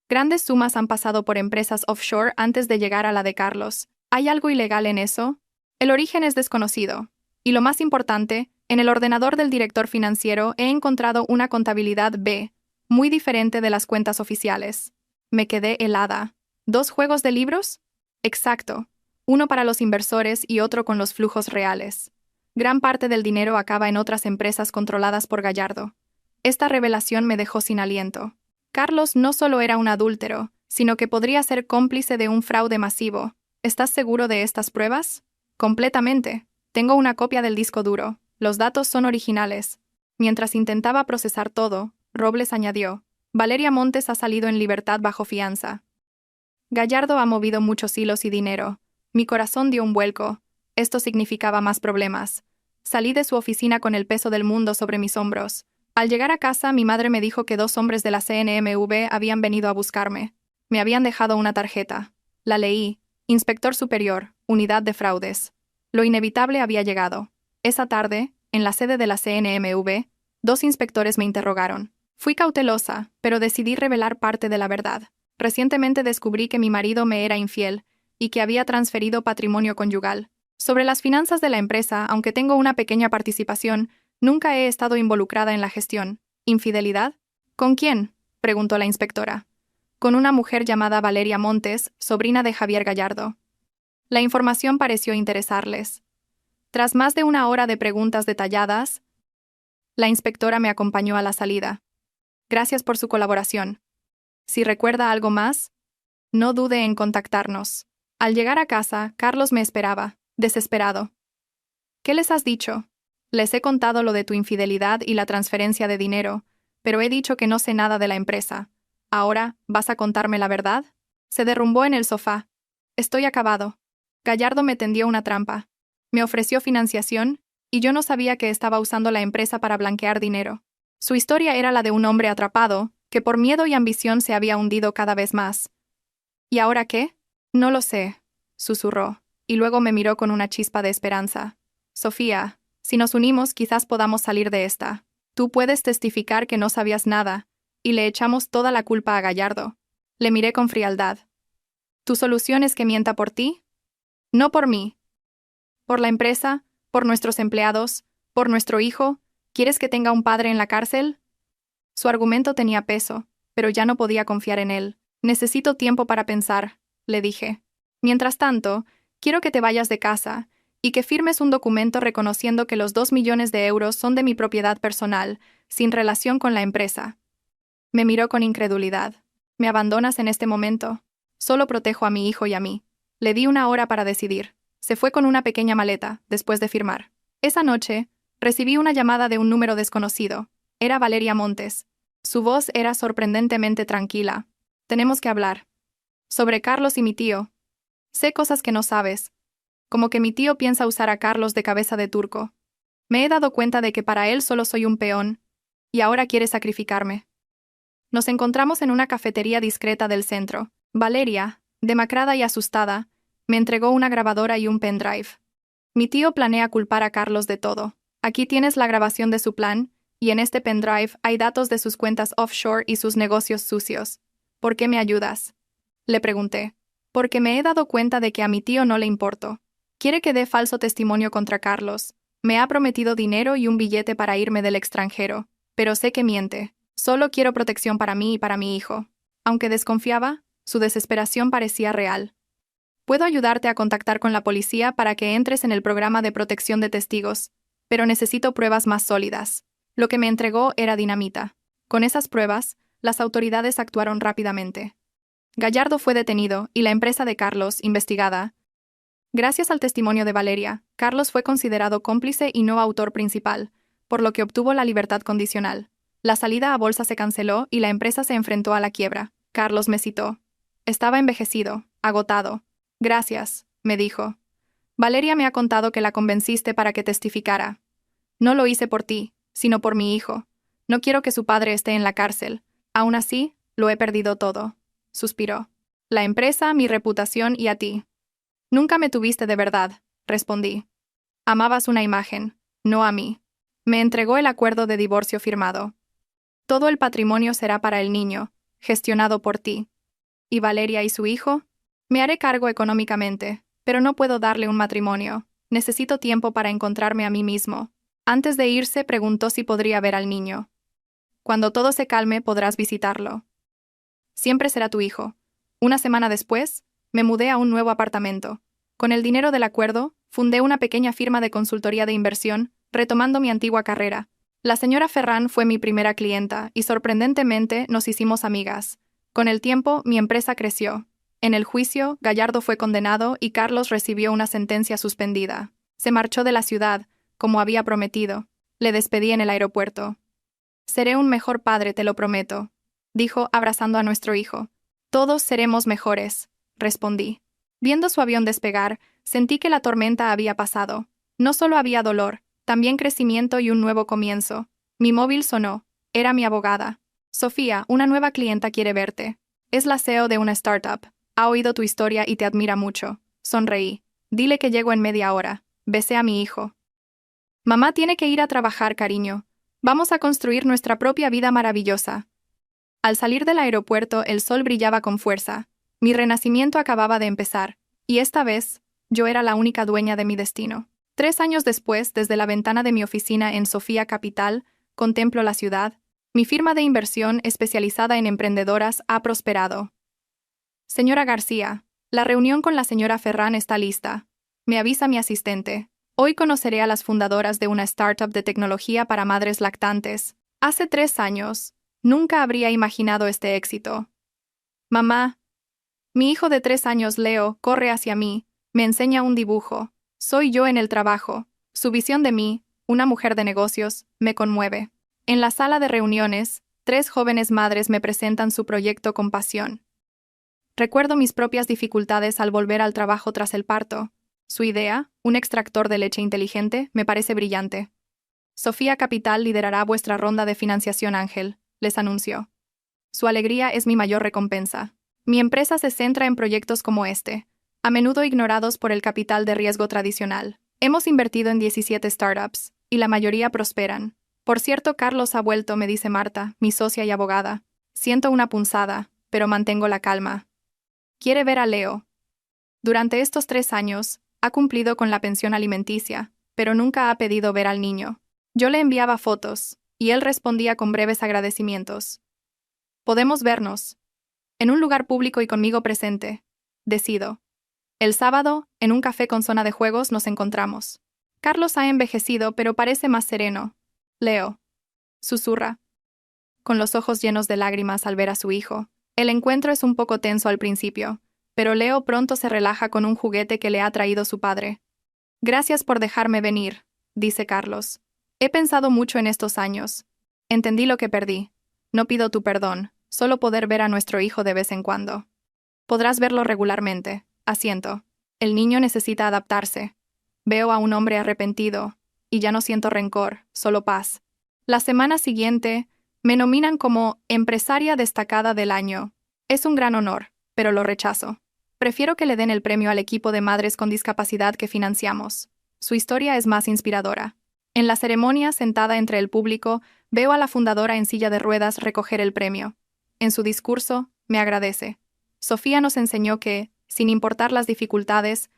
Speaker 1: Grandes sumas han pasado por empresas offshore antes de llegar a la de Carlos. ¿Hay algo ilegal en eso? El origen es desconocido. Y lo más importante, en el ordenador del director financiero he encontrado una contabilidad B, muy diferente de las cuentas oficiales. Me quedé helada. ¿2 juegos de libros? Exacto. Uno para los inversores y otro con los flujos reales. Gran parte del dinero acaba en otras empresas controladas por Gallardo. Esta revelación me dejó sin aliento. Carlos no solo era un adúltero, sino que podría ser cómplice de un fraude masivo. ¿Estás seguro de estas pruebas? Completamente. Tengo una copia del disco duro. Los datos son originales. Mientras intentaba procesar todo, Robles añadió: Valeria Montes ha salido en libertad bajo fianza. Gallardo ha movido muchos hilos y dinero. Mi corazón dio un vuelco. Esto significaba más problemas. Salí de su oficina con el peso del mundo sobre mis hombros. Al llegar a casa, mi madre me dijo que 2 hombres de la CNMV habían venido a buscarme. Me habían dejado una tarjeta. La leí. Inspector Superior, Unidad de Fraudes. Lo inevitable había llegado. Esa tarde, en la sede de la CNMV, 2 inspectores me interrogaron. Fui cautelosa, pero decidí revelar parte de la verdad. Recientemente descubrí que mi marido me era infiel y que había transferido patrimonio conyugal. Sobre las finanzas de la empresa, aunque tengo una pequeña participación, nunca he estado involucrada en la gestión. ¿Infidelidad? ¿Con quién?, preguntó la inspectora. Con una mujer llamada Valeria Montes, sobrina de Javier Gallardo. La información pareció interesarles. Tras más de una hora de preguntas detalladas, la inspectora me acompañó a la salida. Gracias por su colaboración. Si recuerda algo más, no dude en contactarnos. Al llegar a casa, Carlos me esperaba, desesperado. ¿Qué les has dicho? Les he contado lo de tu infidelidad y la transferencia de dinero, pero he dicho que no sé nada de la empresa. Ahora, ¿vas a contarme la verdad? Se derrumbó en el sofá. Estoy acabado. Gallardo me tendió una trampa. Me ofreció financiación, y yo no sabía que estaba usando la empresa para blanquear dinero. Su historia era la de un hombre atrapado, que por miedo y ambición se había hundido cada vez más. ¿Y ahora qué? No lo sé, susurró, y luego me miró con una chispa de esperanza. Sofía, si nos unimos quizás podamos salir de esta. Tú puedes testificar que no sabías nada, y le echamos toda la culpa a Gallardo. Le miré con frialdad. ¿Tu solución es que mienta por ti? No por mí. ¿Por la empresa? ¿Por nuestros empleados? ¿Por nuestro hijo? ¿Quieres que tenga un padre en la cárcel? Su argumento tenía peso, pero ya no podía confiar en él. Necesito tiempo para pensar, le dije. Mientras tanto, quiero que te vayas de casa y que firmes un documento reconociendo que los 2 millones de euros son de mi propiedad personal, sin relación con la empresa. Me miró con incredulidad. ¿Me abandonas en este momento? Solo protejo a mi hijo y a mí. Le di una hora para decidir. Se fue con una pequeña maleta, después de firmar. Esa noche, recibí una llamada de un número desconocido. Era Valeria Montes. Su voz era sorprendentemente tranquila. Tenemos que hablar. Sobre Carlos y mi tío. Sé cosas que no sabes. Como que mi tío piensa usar a Carlos de cabeza de turco. Me he dado cuenta de que para él solo soy un peón. Y ahora quiere sacrificarme. Nos encontramos en una cafetería discreta del centro. Valeria, demacrada y asustada, me entregó una grabadora y un pendrive. Mi tío planea culpar a Carlos de todo. Aquí tienes la grabación de su plan, y en este pendrive hay datos de sus cuentas offshore y sus negocios sucios. ¿Por qué me ayudas? Le pregunté. Porque me he dado cuenta de que a mi tío no le importo. Quiere que dé falso testimonio contra Carlos. Me ha prometido dinero y un billete para irme del extranjero, pero sé que miente. Solo quiero protección para mí y para mi hijo. Aunque desconfiaba, su desesperación parecía real. Puedo ayudarte a contactar con la policía para que entres en el programa de protección de testigos, pero necesito pruebas más sólidas. Lo que me entregó era dinamita. Con esas pruebas, las autoridades actuaron rápidamente. Gallardo fue detenido y la empresa de Carlos investigada. Gracias al testimonio de Valeria, Carlos fue considerado cómplice y no autor principal, por lo que obtuvo la libertad condicional. La salida a bolsa se canceló y la empresa se enfrentó a la quiebra. Carlos me citó. Estaba envejecido, agotado. Gracias, me dijo. Valeria me ha contado que la convenciste para que testificara. No lo hice por ti, sino por mi hijo. No quiero que su padre esté en la cárcel. Aún así, lo he perdido todo. Suspiró. La empresa, mi reputación y a ti. Nunca me tuviste de verdad, respondí. Amabas una imagen, no a mí. Me entregó el acuerdo de divorcio firmado. Todo el patrimonio será para el niño, gestionado por ti. ¿Y Valeria y su hijo? Me haré cargo económicamente, pero no puedo darle un matrimonio. Necesito tiempo para encontrarme a mí mismo. Antes de irse, preguntó si podría ver al niño. Cuando todo se calme, podrás visitarlo. Siempre será tu hijo. Una semana después, me mudé a un nuevo apartamento. Con el dinero del acuerdo, fundé una pequeña firma de consultoría de inversión, retomando mi antigua carrera. La señora Ferran fue mi primera clienta y sorprendentemente nos hicimos amigas. Con el tiempo, mi empresa creció. En el juicio, Gallardo fue condenado y Carlos recibió una sentencia suspendida. Se marchó de la ciudad, como había prometido. Le despedí en el aeropuerto. Seré un mejor padre, te lo prometo, dijo abrazando a nuestro hijo. Todos seremos mejores, respondí. Viendo su avión despegar, sentí que la tormenta había pasado. No solo había dolor, también crecimiento y un nuevo comienzo. Mi móvil sonó. Era mi abogada. Sofía, una nueva clienta quiere verte. Es la CEO de una startup. Ha oído tu historia y te admira mucho. Sonreí. Dile que llego en media hora. Besé a mi hijo. Mamá tiene que ir a trabajar, cariño. Vamos a construir nuestra propia vida maravillosa. Al salir del aeropuerto, el sol brillaba con fuerza. Mi renacimiento acababa de empezar, y esta vez, yo era la única dueña de mi destino. 3 años después, desde la ventana de mi oficina en Sofía Capital, contemplo la ciudad. Mi firma de inversión especializada en emprendedoras ha prosperado. Señora García, la reunión con la señora Ferran está lista. Me avisa mi asistente. Hoy conoceré a las fundadoras de una startup de tecnología para madres lactantes. Hace 3 años, nunca habría imaginado este éxito. Mamá. Mi hijo de 3 años, Leo, corre hacia mí, me enseña un dibujo. Soy yo en el trabajo. Su visión de mí, una mujer de negocios, me conmueve. En la sala de reuniones, 3 jóvenes madres me presentan su proyecto con pasión. Recuerdo mis propias dificultades al volver al trabajo tras el parto. Su idea, un extractor de leche inteligente, me parece brillante. Sofía Capital liderará vuestra ronda de financiación Ángel, les anunció. Su alegría es mi mayor recompensa. Mi empresa se centra en proyectos como este, a menudo ignorados por el capital de riesgo tradicional. Hemos invertido en 17 startups, y la mayoría prosperan. Por cierto, Carlos ha vuelto, me dice Marta, mi socia y abogada. Siento una punzada, pero mantengo la calma. Quiere ver a Leo. Durante estos 3 años, ha cumplido con la pensión alimenticia, pero nunca ha pedido ver al niño. Yo le enviaba fotos, y él respondía con breves agradecimientos. Podemos vernos. En un lugar público y conmigo presente. Decido. El sábado, en un café con zona de juegos, nos encontramos. Carlos ha envejecido, pero parece más sereno. Leo. Susurra. Con los ojos llenos de lágrimas al ver a su hijo. El encuentro es un poco tenso al principio, pero Leo pronto se relaja con un juguete que le ha traído su padre. Gracias por dejarme venir, dice Carlos. He pensado mucho en estos años. Entendí lo que perdí. No pido tu perdón, solo poder ver a nuestro hijo de vez en cuando. Podrás verlo regularmente, asiento. El niño necesita adaptarse. Veo a un hombre arrepentido, y ya no siento rencor, solo paz. La semana siguiente, me nominan como empresaria destacada del año. Es un gran honor, pero lo rechazo. Prefiero que le den el premio al equipo de madres con discapacidad que financiamos. Su historia es más inspiradora. En la ceremonia, sentada entre el público, veo a la fundadora en silla de ruedas recoger el premio. En su discurso, me agradece. Sofía nos enseñó que, sin importar las dificultades,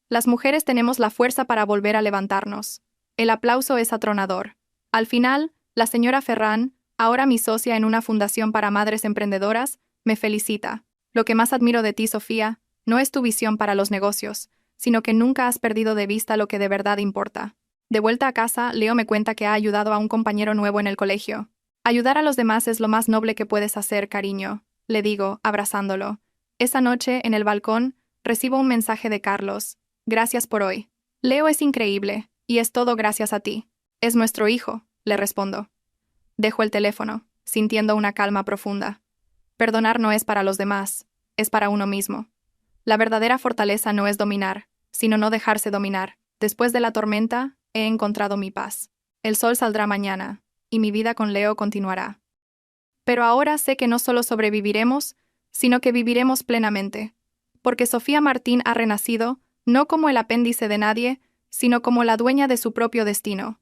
Speaker 1: las mujeres tenemos la fuerza para volver a levantarnos. El aplauso es atronador. Al final, la señora Ferran, ahora mi socia en una fundación para madres emprendedoras, me felicita. Lo que más admiro de ti, Sofía, no es tu visión para los negocios, sino que nunca has perdido de vista lo que de verdad importa. De vuelta a casa, Leo me cuenta que ha ayudado a un compañero nuevo en el colegio. Ayudar a los demás es lo más noble que puedes hacer, cariño, le digo, abrazándolo. Esa noche, en el balcón, recibo un mensaje de Carlos. Gracias por hoy. Leo es increíble, y es todo gracias a ti. Es nuestro hijo, le respondo. Dejo el teléfono, sintiendo una calma profunda. Perdonar no es para los demás, es para uno mismo. La verdadera fortaleza no es dominar, sino no dejarse dominar. Después de la tormenta, he encontrado mi paz. El sol saldrá mañana, y mi vida con Leo continuará. Pero ahora sé que no solo sobreviviremos, sino que viviremos plenamente. Porque Sofía Martín ha renacido, no como el apéndice de nadie, sino como la dueña de su propio destino.